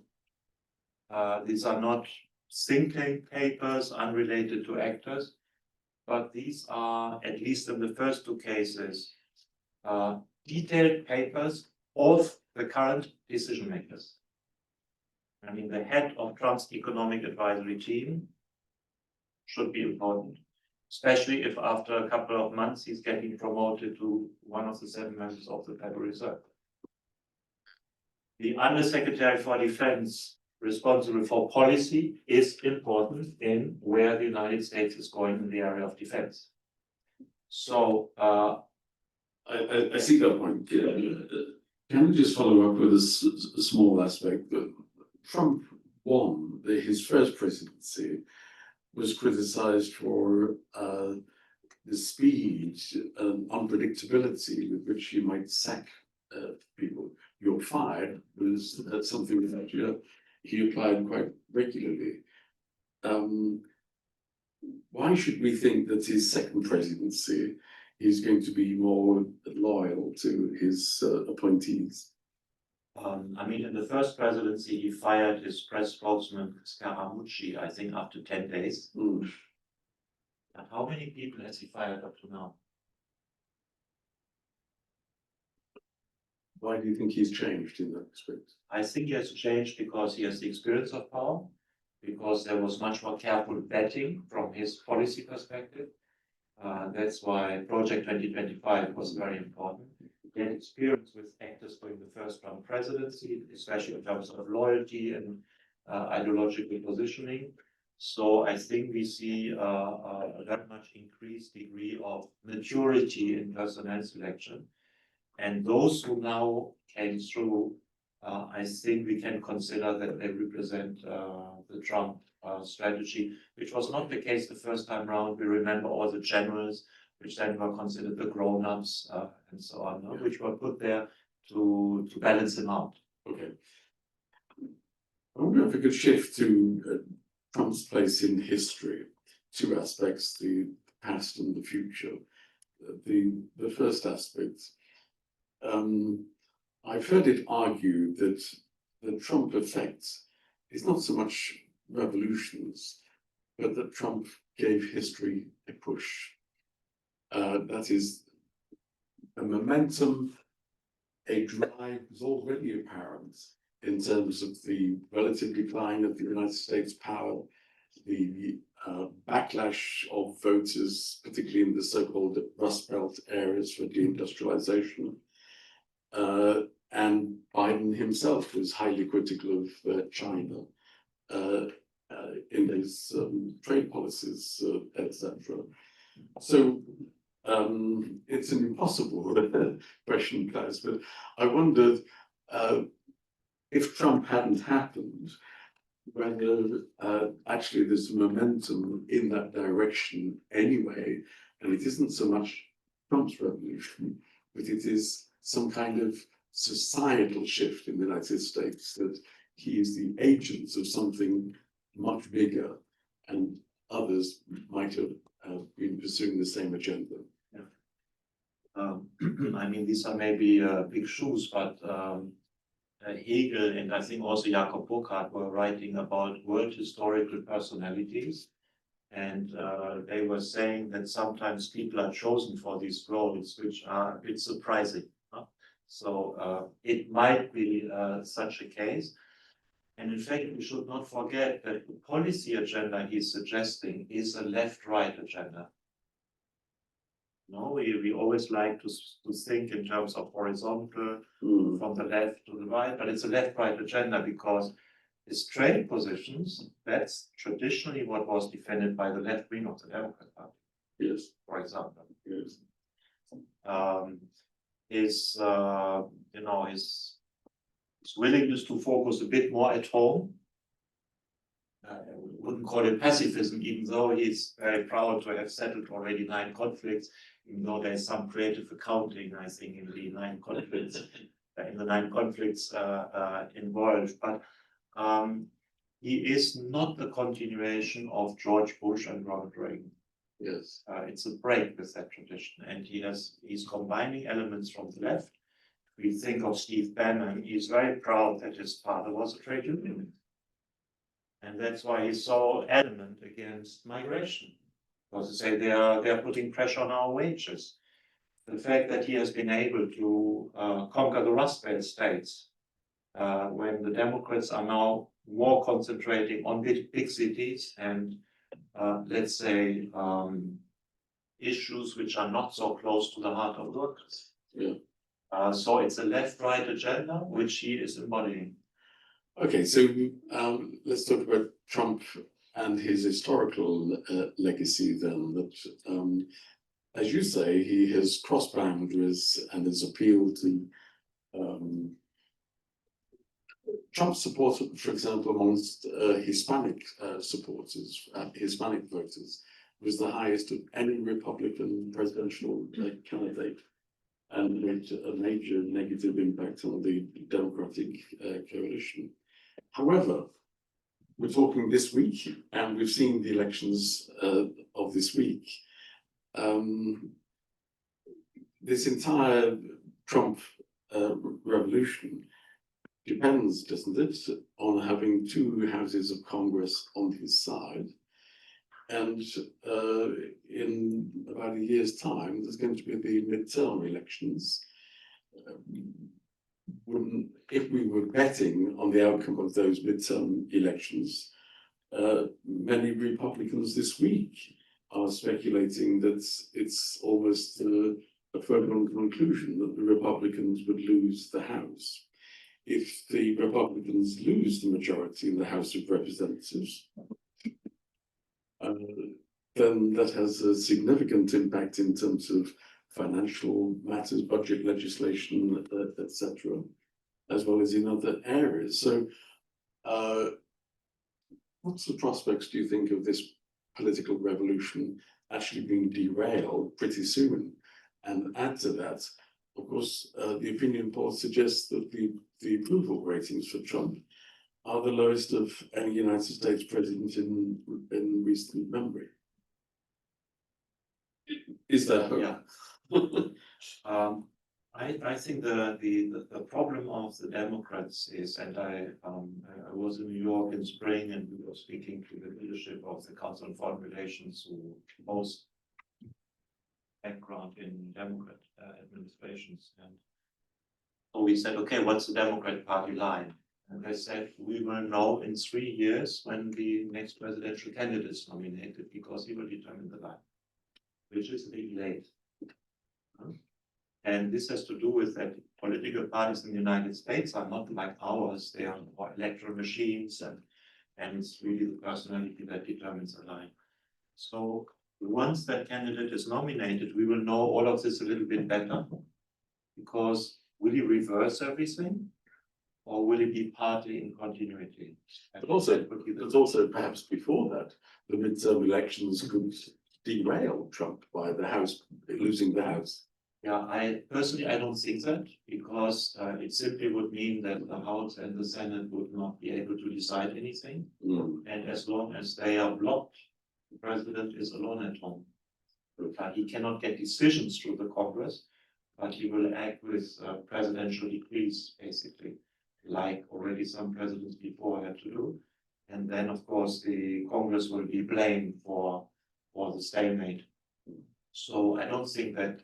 These are not think tank papers unrelated to actors, but these are, at least in the first 2 cases, detailed papers of the current decision makers. I mean, the head of Trump's economic advisory team should be important, especially if after a couple of months he's getting promoted to one of the 7 members of the Federal Reserve. The Undersecretary for Defense responsible for policy is important in where the United States is going in the area of defense. So I see that point. Can we just follow up with a small aspect? Trump won his first presidency, was criticized for the speed and unpredictability with which he might sack people. You're fired was something that he applied quite regularly. Why should we think that his second presidency is going to be more loyal to his appointees? I mean, in the first presidency, he fired his press spokesman, Scaramucci, I think, after 10 days. And how many people has he fired up to now? Why do you think he's changed in that respect? I think he has changed because he has the experience of power, because there was much more careful vetting from his policy perspective. That's why Project 2025 was very important. He had experience with actors during the first Trump presidency, especially in terms of loyalty and ideological positioning. So I think we see a very much increased degree of maturity in personnel selection. And those who now came through I think we can consider that they represent the Trump strategy, which was not the case the first time round. We remember all the generals, which then were considered the grown-ups and so on, which were put there to balance him out. Okay. I wonder if we could shift to Trump's place in history. Two aspects, the past and the future. The first aspect, I've heard it argued that the Trump effect is not so much revolutions, but that Trump gave history a push. That is, a momentum, a drive was already apparent in terms of the relative decline of the United States power, the backlash of voters, particularly in the so-called Rust Belt areas for deindustrialization. And Biden himself was highly critical of China in his trade policies, etc. So it's an impossible question, Klaus, but I wondered if Trump hadn't happened, whether actually there's momentum in that direction anyway, and it isn't so much Trump's revolution, but it is some kind of societal shift in the United States, that he is the agent of something much bigger, and others might have been pursuing the same agenda. I mean, these are maybe big shoes, but Hegel and I think also Jakob Burckhardt were writing about world historical personalities. And they were saying that sometimes people are chosen for these roles, which are a bit surprising. So it might be such a case. And in fact, we should not forget that the policy agenda he's suggesting is a left-right agenda. No, we always like to think in terms of horizontal, from the left to the right, but it's a left-right agenda because his trade positions, that's traditionally what was defended by the left wing of the Democrat Party. Yes. For example. Yes. His willingness to focus a bit more at home. We wouldn't call it pacifism, even though he's very proud to have settled already 9 conflicts, even though there's some creative accounting, I think, in the 9 conflicts, involved. But he is not the continuation of George Bush and Ronald Reagan. Yes. It's a break with that tradition, and he's combining elements from the left. We think of Steve Bannon, he's very proud that his father was a trade union. And that's why he's so adamant against migration. Because they say they're putting pressure on our wages. The fact that he has been able to conquer the Rust Belt states, when the Democrats are now more concentrating on big cities and let's say issues which are not so close to the heart of workers. Yeah. So it's a left-right agenda which he is embodying. Okay, so let's talk about Trump and his historical legacy then. That, as you say, he has crossed boundaries and has appealed to Trump's support, for example, amongst Hispanic supporters, Hispanic voters, was the highest of any Republican presidential candidate, and made a major negative impact on the Democratic coalition. However, we're talking this week, and we've seen the elections of this week. This entire Trump revolution depends, doesn't it, on having 2 houses of Congress on his side. And in about a year's time, there's going to be the midterm elections. If we were betting on the outcome of those midterm elections, many Republicans this week are speculating that it's almost a foregone conclusion that the Republicans would lose the House. If the Republicans lose the majority in the House of Representatives, then that has a significant impact in terms of financial matters, budget legislation, etc. as well as in other areas. So what's the prospects, do you think, of this political revolution actually being derailed pretty soon? And add to that, of course, the opinion poll suggests that the approval ratings for Trump are the lowest of any United States president in recent memory. Is that hope? Yeah. I think the problem of the Democrats is, and I was in New York in spring, and we were speaking to the leadership of the Council on Foreign Relations, who most background in Democrat administrations, and so we said, okay, what's the Democrat Party line? And they said, we will know in 3 years when the next presidential candidate is nominated, because he will determine the line, which is a bit late. And this has to do with that political parties in the United States are not like ours. They are electoral machines, and it's really the personality that determines a line. So once that candidate is nominated, we will know all of this a little bit better, because will he reverse everything, or will it be partly in continuity? But also perhaps before that, the midterm elections could derail Trump by the House losing the House. Yeah, I don't think that, because it simply would mean that the House and the Senate would not be able to decide anything. And as long as they are blocked, the president is alone at home. He cannot get decisions through the Congress, but he will act with presidential decrees, basically, like already some presidents before had to do. And then, of course, the Congress will be blamed for the stalemate. So I don't think that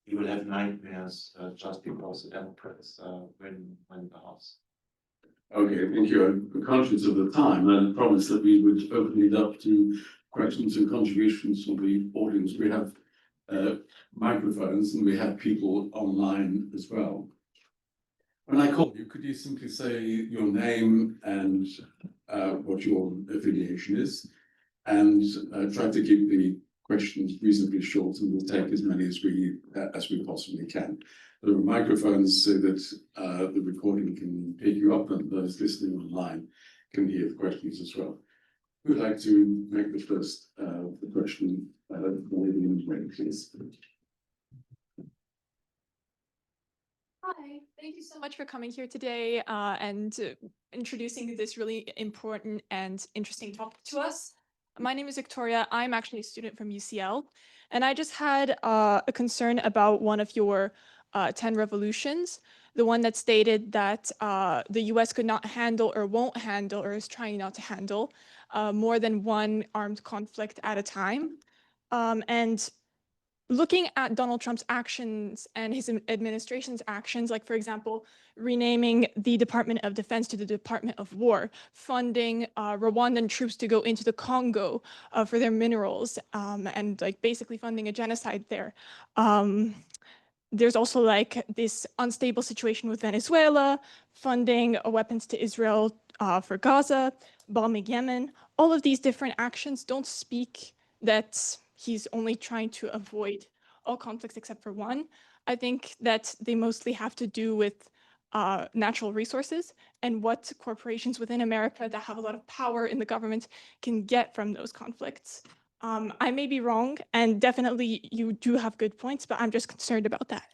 he will have nightmares just because the Democrats win the House. Okay, thank you. I'm conscious of the time, and I promised that we would open it up to questions and contributions from the audience. We have microphones, and we have people online as well. When I call you, could you simply say your name and what your affiliation is, and try to keep the questions reasonably short, and we'll take as many as we possibly can. There are microphones so that the recording can pick you up, and those listening online can hear the questions as well. Who would like to make the first the question? Please. Hi, thank you so much for coming here today and introducing this really important and interesting topic to us. My name is Victoria. I'm actually a student from UCL, and I just had a concern about one of your 10 revolutions, the one that stated that the US could not handle or won't handle or is trying not to handle more than one armed conflict at a time. And looking at Donald Trump's actions and his administration's actions, like, for example, renaming the Department of Defense to the Department of War, funding Rwandan troops to go into the Congo for their minerals, and like basically funding a genocide there. There's also like this unstable situation with Venezuela, funding weapons to Israel for Gaza, bombing Yemen. All of these different actions don't speak that he's only trying to avoid all conflicts except for one. I think that they mostly have to do with natural resources and what corporations within America that have a lot of power in the government can get from those conflicts. I may be wrong, and definitely you do have good points, but I'm just concerned about that.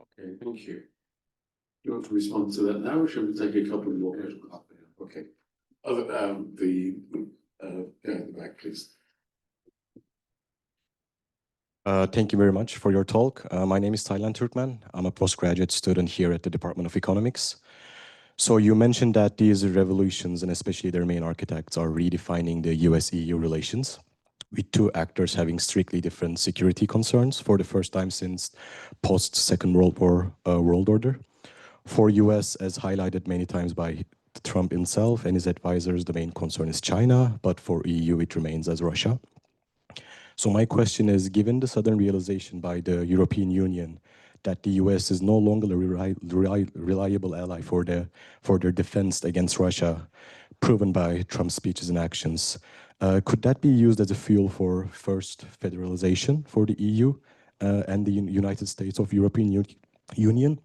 Okay, thank you. Do you want to respond to that now, or should we take a couple more? Okay. In the back, please. Thank you very much for your talk. My name is Taylan Turkman. I'm a postgraduate student here at the Department of Economics. So you mentioned that these revolutions, and especially their main architects, are redefining the US-EU relations, with two actors having strictly different security concerns for the first time since post-Second World War world order. For US, as highlighted many times by Trump himself and his advisors, the main concern is China, but for EU, it remains as Russia. So my question is, given the sudden realization by the European Union that the US is no longer a reliable ally for their defense against Russia, proven by Trump's speeches and actions, could that be used as a fuel for first federalization for the EU and the United States of European Union?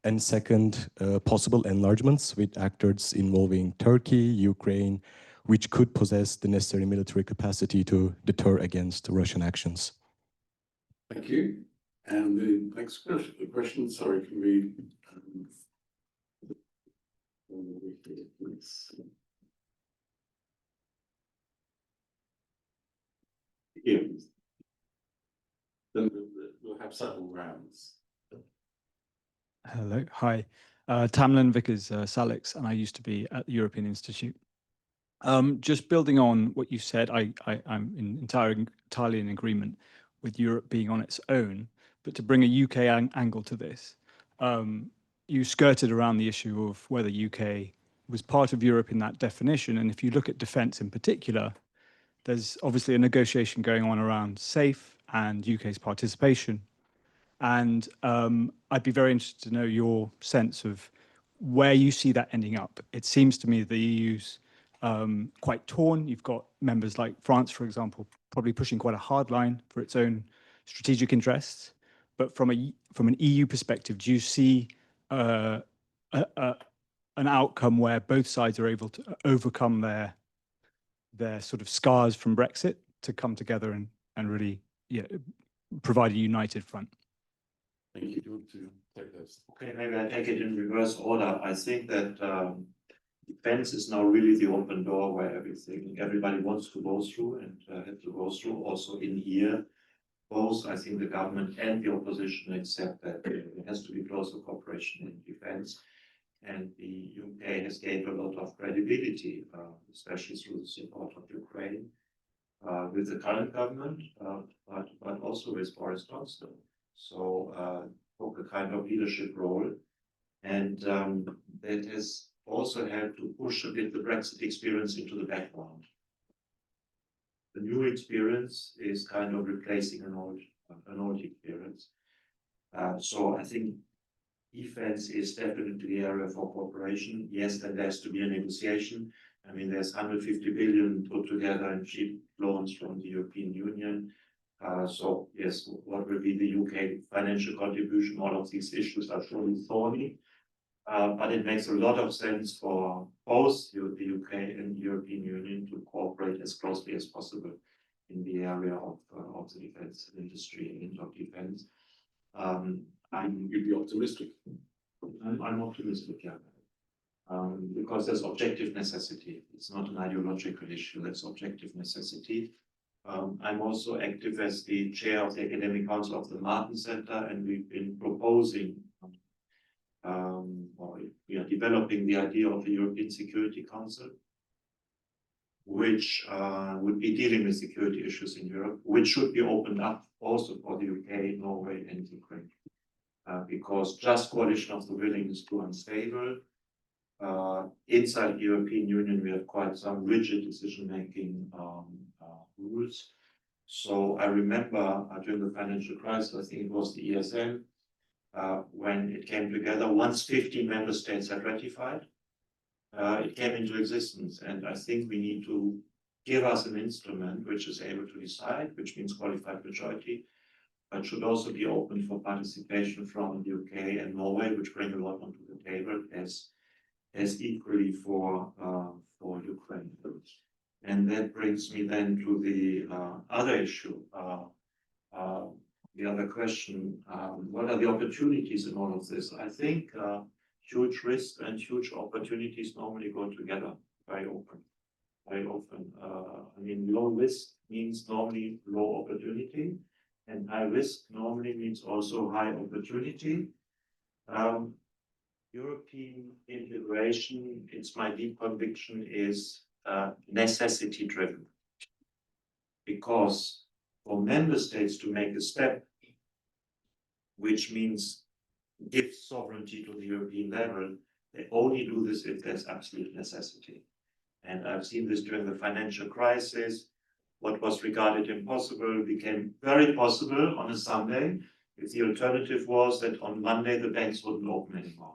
And second, possible enlargements with actors involving Turkey, Ukraine, which could possess the necessary military capacity to deter against Russian actions. Thank you. And the next question, sorry, can we? Yeah. Then we'll have several rounds. Hello, hi. Tamlin Vickers Salix, and I used to be at the European Institute. Just building on what you said, I'm entirely in agreement with Europe being on its own, but to bring a UK angle to this, you skirted around the issue of whether UK was part of Europe in that definition. And if you look at defence in particular, there's obviously a negotiation going on around SAFE and UK's participation. And I'd be very interested to know your sense of where you see that ending up. It seems to me the EU's quite torn. You've got members like France, for example, probably pushing quite a hard line for its own strategic interests. But from an EU perspective, do you see an outcome where both sides are able to overcome their sort of scars from Brexit to come together and really provide a united front? Thank you. Do you want to take this? Okay, maybe I take it in reverse order. I think that defense is now really the open door where everybody wants to go through and have to go through. Also in here, both I think the government and the opposition accept that there has to be closer cooperation in defense. And the UK has gained a lot of credibility, especially through the support of Ukraine, with the current government, but also with Boris Johnson. So took a kind of leadership role, and that has also helped to push a bit the Brexit experience into the background. The new experience is kind of replacing an old experience. So I think defense is definitely the area for cooperation. Yes, then there has to be a negotiation. I mean, there's 150 billion put together in cheap loans from the European Union. So yes, what will be the UK financial contribution? All of these issues are surely thorny, but it makes a lot of sense for both the UK and the European Union to cooperate as closely as possible in the area of the defense industry and of defense. You'd be optimistic. I'm optimistic, yeah. Because there's objective necessity. It's not an ideological issue, that's objective necessity. I'm also active as the chair of the Academic Council of the Martin Center, and we've been proposing, or we are developing the idea of the European Security Council, which would be dealing with security issues in Europe, which should be opened up also for the UK, Norway, and Ukraine. Because just coalition of the willing is too unstable. Inside the European Union, we have quite some rigid decision-making rules. So I remember during the financial crisis, I think it was the ESM, when it came together, once 15 member states had ratified, it came into existence. And I think we need to give us an instrument which is able to decide, which means qualified majority, but should also be open for participation from the UK and Norway, which bring a lot onto the table as equally for Ukraine. And that brings me then to the other issue, the other question, what are the opportunities in all of this? I think huge risk and huge opportunities normally go together very often. I mean, low risk means normally low opportunity, and high risk normally means also high opportunity. European integration, it's my deep conviction, is necessity driven. Because for member states to make a step, which means give sovereignty to the European level, they only do this if there's absolute necessity. And I've seen this during the financial crisis. What was regarded impossible became very possible on a Sunday, if the alternative was that on Monday the banks wouldn't open anymore.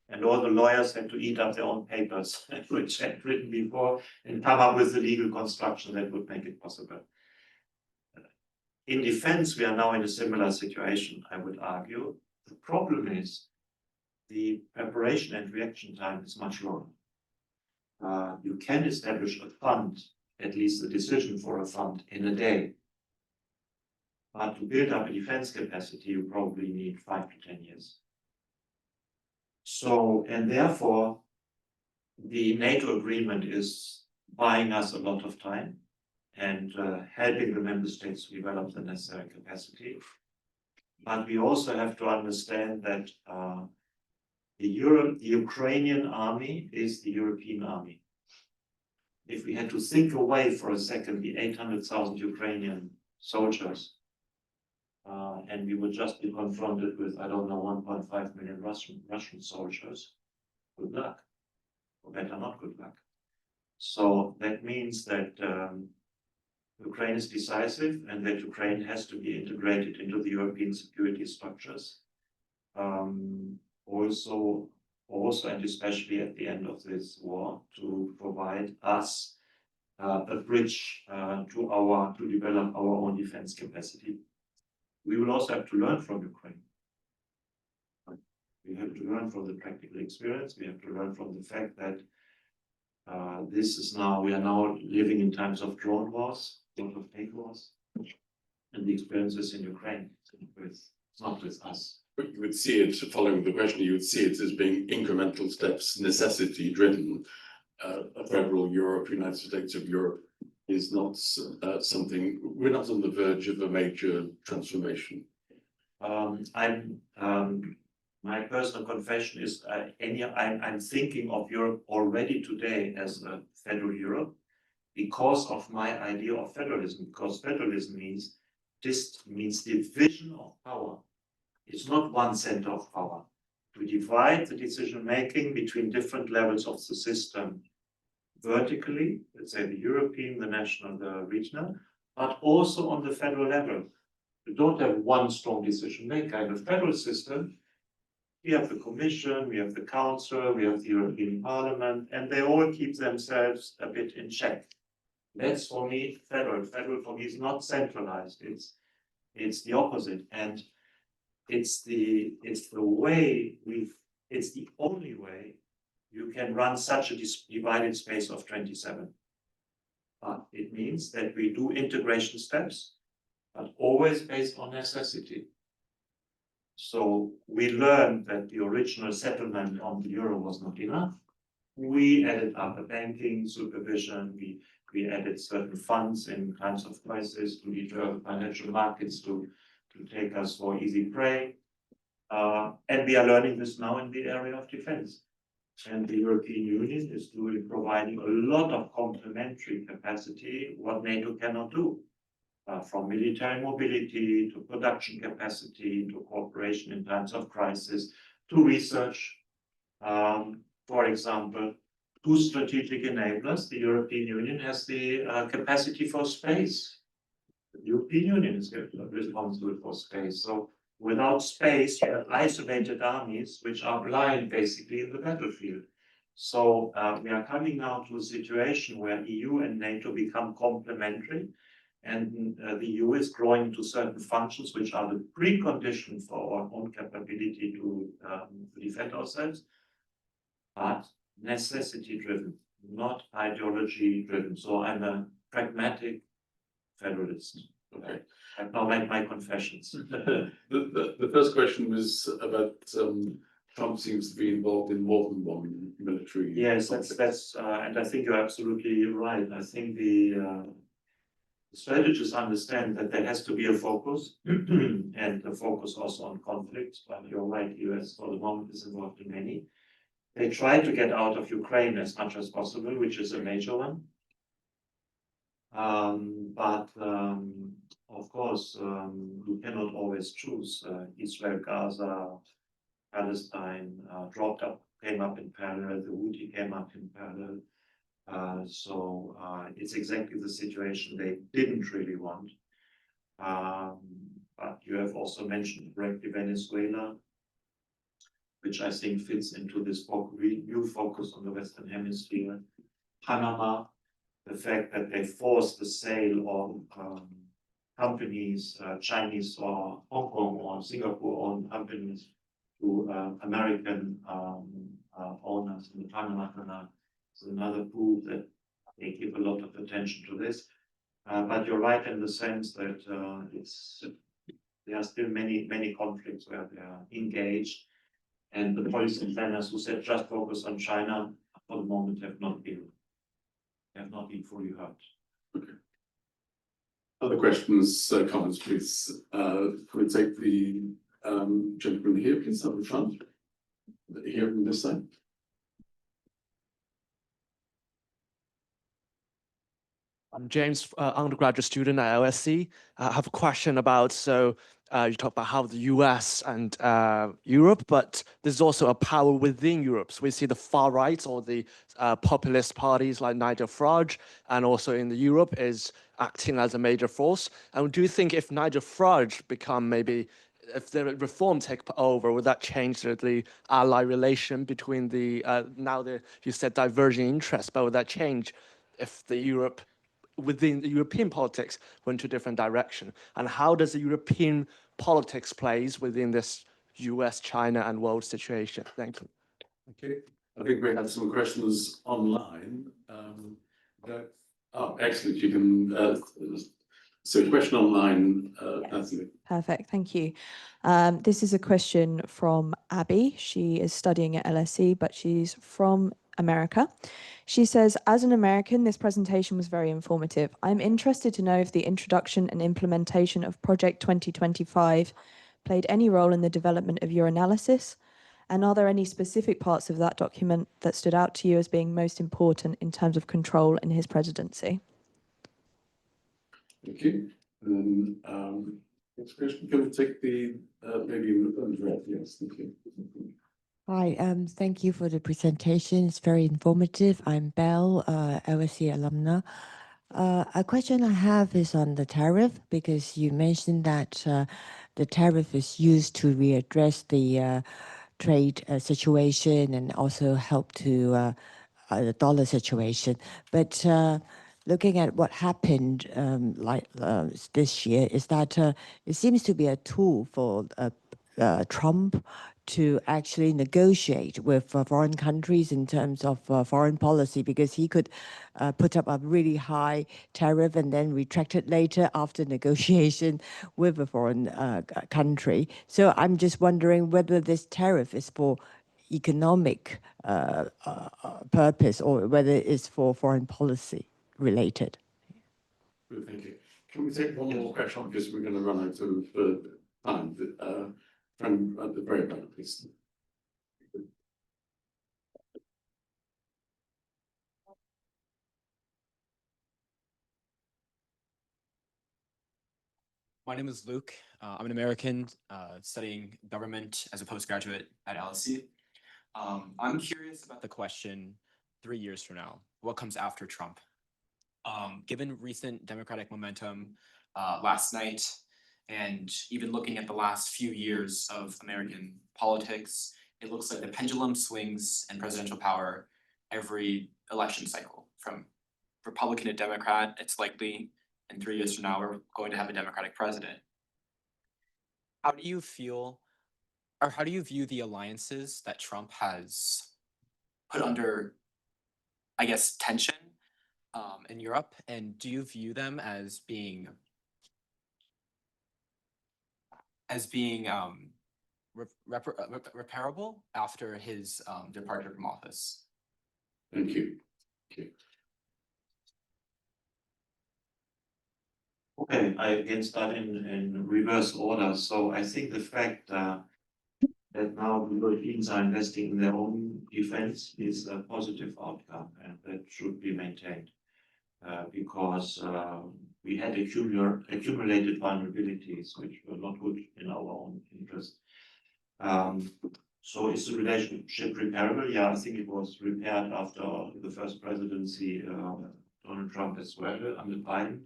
And all the lawyers had to eat up their own papers, which had written before, and come up with the legal construction that would make it possible. in defense, we are now in a similar situation, I would argue. The problem is the preparation and reaction time is much lower. You can establish a fund, at least a decision for a fund, in a day. But to build up a defense capacity, you probably need 5 to 10 years. So, and therefore, the NATO agreement is buying us a lot of time and helping the member states develop the necessary capacity. But we also have to understand that the Ukrainian army is the European army. If we had to think away for a second the 800,000 Ukrainian soldiers, and we would just be confronted with, I don't know, 1.5 million Russian soldiers, good luck. Or better not good luck. So that means that Ukraine is decisive and that Ukraine has to be integrated into the European security structures. Also and especially at the end of this war, to provide us a bridge to develop our own defense capacity. We will also have to learn from Ukraine. We have to learn from the practical experience. We have to learn from the fact that we are now living in times of drone wars, a lot of tank wars, and the experiences in Ukraine. It's not with us. But you would see it, following the question, you would see it as being incremental steps, necessity driven. A federal Europe, United States of Europe is not something, we're not on the verge of a major transformation. My personal confession is I'm thinking of Europe already today as a federal Europe because of my idea of federalism, because federalism means division of power. It's not one center of power. To divide the decision making between different levels of the system vertically, let's say the European, the national, the regional, but also on the federal level. You don't have one strong decision maker. In the federal system, we have the Commission, we have the Council, we have the European Parliament, and they all keep themselves a bit in check. That's for me federal. Federal for me is not centralized. It's the opposite, and it's the only way you can run such a divided space of 27. But it means that we do integration steps, but always based on necessity. So we learned that the original settlement on the euro was not enough. We added up a banking supervision. We added certain funds in times of crisis to deter financial markets to take us for easy prey. And we are learning this now in the area of defense. And the European Union is providing a lot of complementary capacity, what NATO cannot do. From military mobility to production capacity to cooperation in times of crisis to research. For example, two strategic enablers. The European Union has the capacity for space. The European Union is responsible for space. So without space, you have isolated armies which are blind basically in the battlefield. So we are coming now to a situation where EU and NATO become complementary. And the EU is growing into certain functions which are the precondition for our own capability to defend ourselves, but necessity-driven, not ideology-driven. So I'm a pragmatic federalist. Okay. I've now made my confessions. The first question was about Trump seems to be involved in more than one military. Yes, that's and I think you're absolutely right. I think the strategists understand that there has to be a focus and a focus also on conflicts. But you're right, US for the moment is involved in many. They try to get out of Ukraine as much as possible, which is a major one. But of course, you cannot always choose. Israel, Gaza, Palestine came up in parallel. The Houthi came up in parallel. So it's exactly the situation they didn't really want. But you have also mentioned correctly Venezuela, which I think fits into this new focus on the Western companies, Chinese or Hong Kong or Singapore-owned companies to American owners in the Panama Canal. So another proof that they give a lot of attention to this. But you're right in the sense that there are still many conflicts where they are engaged, and the policy planners who said just focus on China for the moment have not been fully heard. Other questions, comments, please? Can we take the gentleman here, please, up the front? Here from this side. I'm James, undergraduate student at LSE. I have a question about, you talk about how the US and Europe, but there's also a power within Europe. So we see the far right or the populist parties like Nigel Farage, and also in the Europe is acting as a major force. And do you think if Nigel Farage become maybe, if the reform take over, would that change the ally relation between the, you said diverging interests, but would that change if the Europe, within the European politics went to a different direction? And how does the European politics plays within this US, China and world situation? Thank you. Okay, I think we had some questions online. Excellent, you can, so question online, Anthony. Perfect, thank you. This is a question from Abby. She is studying at LSE, but she's from America. She says, as an American, this presentation was very informative. I'm interested to know if the introduction and implementation of Project 2025 played any role in the development of your analysis, and are there any specific parts of that document that stood out to you as being most important in terms of control in his presidency? Thank you. And next question, can we take the maybe Andrea? Yes, thank you. Hi, thank you for the presentation. It's very informative. I'm Belle, LSE alumna. A question I have is on the tariff, because you mentioned that the tariff is used to readdress the trade situation and also help to the dollar situation. But looking at what happened this year, is that it seems to be a tool for Trump to actually negotiate with foreign countries in terms of foreign policy, because he could put up a really high tariff and then retract it later after negotiation with a foreign country. So I'm just wondering whether this tariff is for economic purpose or whether it's for foreign policy related. Good, thank you. Can we take one more question, because we're going to run out of time. Friend at the very back, please. My name is Luke. I'm an American studying government as a postgraduate at LSE. I'm curious about the question 3 years from now, what comes after Trump? Given recent Democratic momentum last night, and even looking at the last few years of American politics, it looks like the pendulum swings in presidential power every election cycle. From Republican to Democrat, it's likely in 3 years from now, we're going to have a Democratic president. How do you feel, or how do you view the alliances that Trump has put under, I guess, tension in Europe? And do you view them as being repairable after his departure from office? Thank you. Thank you. Okay, I can start in reverse order. So I think the fact that now the Europeans are investing in their own defense is a positive outcome, and that should be maintained because we had accumulated vulnerabilities which were not good in our own interest. So is the relationship repairable? Yeah, I think it was repaired after the first presidency, Donald Trump as well, under Biden.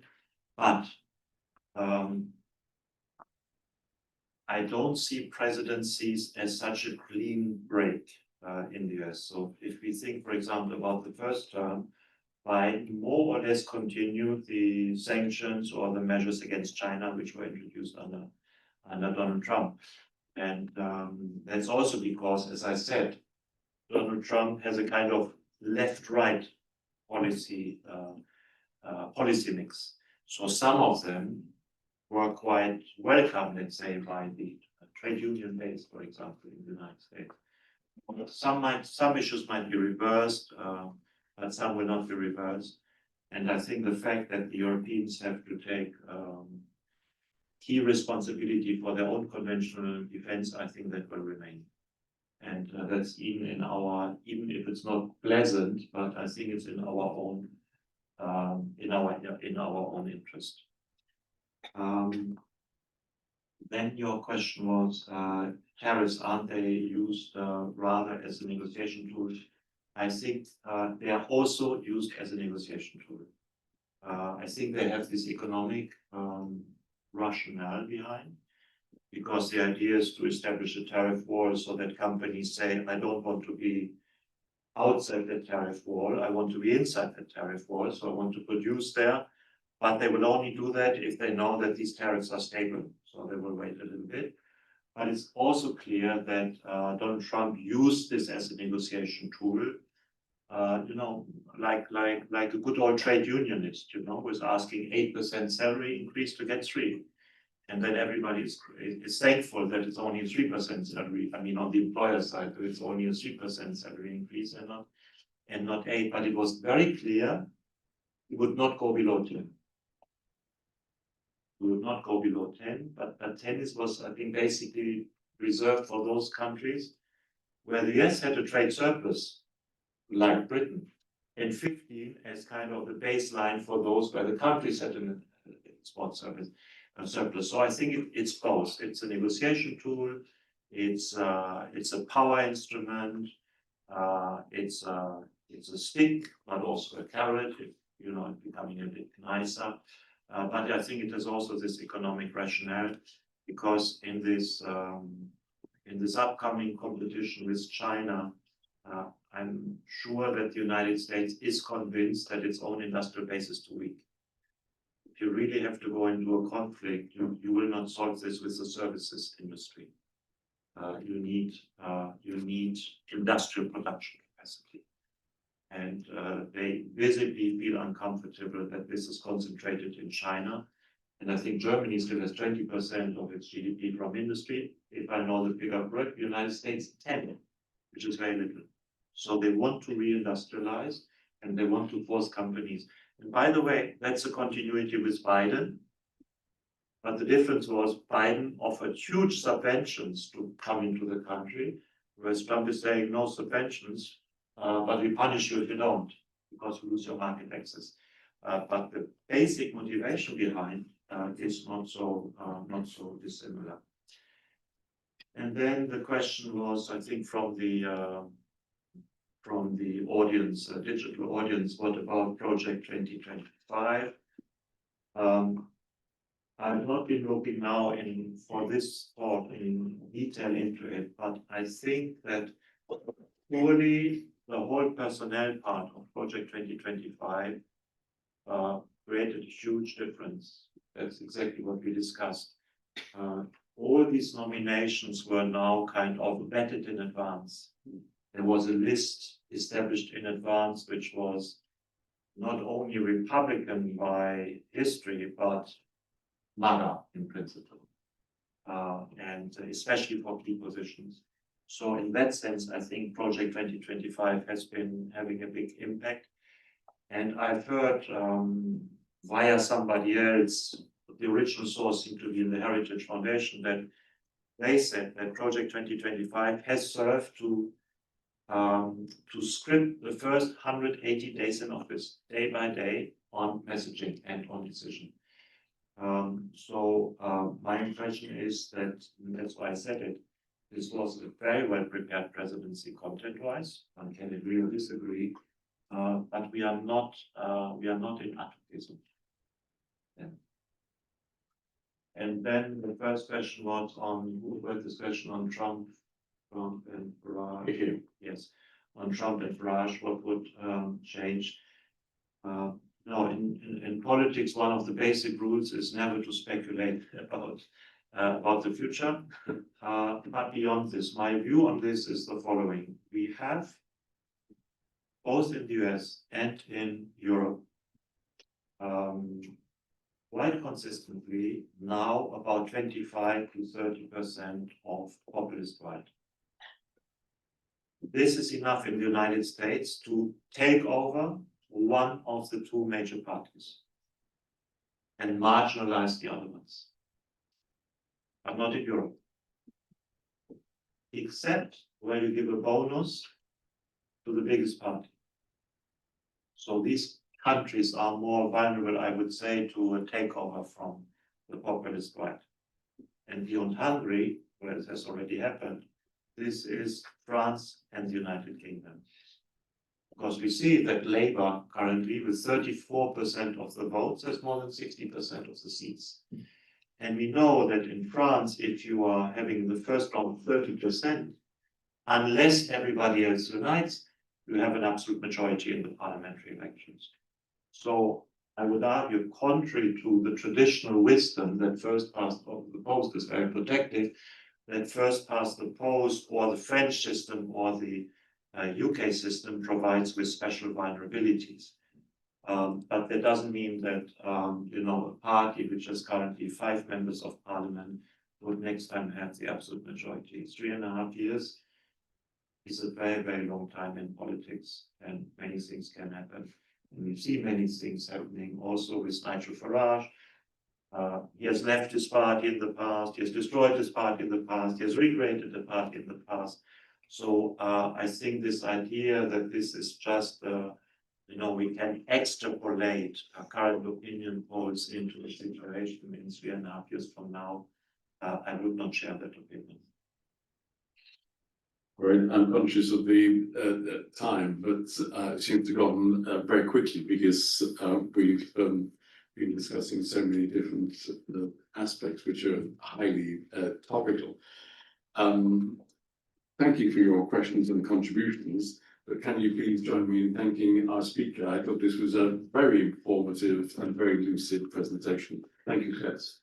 But I don't see presidencies as such a clean break in the US. So if we think, for example, about the first term, Biden more or less continued the sanctions or the measures against China, which were introduced under Donald Trump. And that's also because, as I said, Donald Trump has a kind of left-right policy mix. So some of them were quite welcome, let's say, by the trade union base, for example, in the United States. Some issues might be reversed, but some will not be reversed. And I think the fact that the Europeans have to take key responsibility for their own conventional defense, I think that will remain. And that's even if it's not pleasant, but I think it's in our own interest. Then your question was, tariffs, aren't they used rather as a negotiation tool? I think they are also used as a negotiation tool. I think they have this economic rationale behind, because the idea is to establish a tariff wall so that companies say, I don't want to be outside the tariff wall, I want to be inside the tariff wall, so I want to produce there. But they will only do that if they know that these tariffs are stable, so they will wait a little bit. But it's also clear that Donald Trump used this as a negotiation tool, like a good old trade unionist, was asking 8% salary increase to get 3%. And then everybody is thankful that it's only a 3% salary. I mean, on the employer side, it's only a 3% salary increase and not 8%. But it was very clear it would not go below 10. We would not go below 10, but 10 was, I think, basically reserved for those countries where the US had a trade surplus, like Britain, and 15 as kind of the baseline for those where the countries had an export surplus. So I think it's both. It's a negotiation tool. It's a power instrument. It's a stick, but also a carrot. Becoming a bit nicer. But I think it has also this economic rationale, because in this upcoming competition with China, I'm sure that the United States is convinced that its own industrial base is too weak. If you really have to go into a conflict, you will not solve this with the services industry. You need industrial production capacity. And they visibly feel uncomfortable that this is concentrated in China. And I think Germany still has 20% of its GDP from industry. If I know the figure correct, the United States 10%, which is very little. So they want to reindustrialize, and they want to force companies. And by the way, that's a continuity with Biden. But the difference was Biden offered huge subventions to come into the country, whereas Trump is saying no subventions. But we punish you if you don't, because you lose your market access. But the basic motivation behind is not so dissimilar. And then the question was, I think, from the audience, digital audience, what about Project 2025? I've not been looking now for this thought in detail into it, but I think that purely the whole personnel part of Project 2025 created a huge difference. That's exactly what we discussed. All these nominations were now kind of vetted in advance. There was a list established in advance, which was not only Republican by history, but MAGA in principle, and especially for key positions. So in that sense, I think Project 2025 has been having a big impact. And I've heard via somebody else, the original source seemed to be in the Heritage Foundation, that they said that Project 2025 has served to script the first 180 days in office, day by day, on messaging and on decision. So my impression is that, and that's why I said it, this was a very well prepared presidency content-wise. One can agree or disagree, but we are not in activism. Yeah. And then the first question was this question on Trump and Farage. Yes, on Trump and Farage, what would change? No, in politics, one of the basic rules is never to speculate about the future. But beyond this, my view on this is the following. We have, both in the US and in Europe, quite consistently now about 25 to 30% of populist right. This is enough in the United States to take over one of the two major parties and marginalize the other ones, but not in Europe, except where you give a bonus to the biggest party. So these countries are more vulnerable, I would say, to a takeover from the populist right. And beyond Hungary, where it has already happened, this is France and the United Kingdom. Because we see that Labour currently, with 34% of the votes, has more than 60% of the seats. And we know that in France, if you are having the first round 30%, unless everybody else unites, you have an absolute majority in the parliamentary elections. So I would argue, contrary to the traditional wisdom that first past the post is very protective, that first past the post or the French system or the UK system provides with special vulnerabilities. But that doesn't mean that a party which has currently 5 members of parliament would next time have the absolute majority. 3.5 years is a very, very long time in politics, and many things can happen. And we've seen many things happening also with Nigel Farage. He has left his party in the past, he has destroyed his party in the past, he has recreated the party in the past. So I think this idea that this is just, we can extrapolate current opinion polls into a situation in 3.5 years from now, I would not share that opinion. Right, I'm conscious of the time, but it seems to have gone very quickly because we've been discussing so many different aspects which are highly topical. Thank you for your questions and contributions, but can you please join me in thanking our speaker? I thought this was a very informative and very lucid presentation. Thank you, Chris.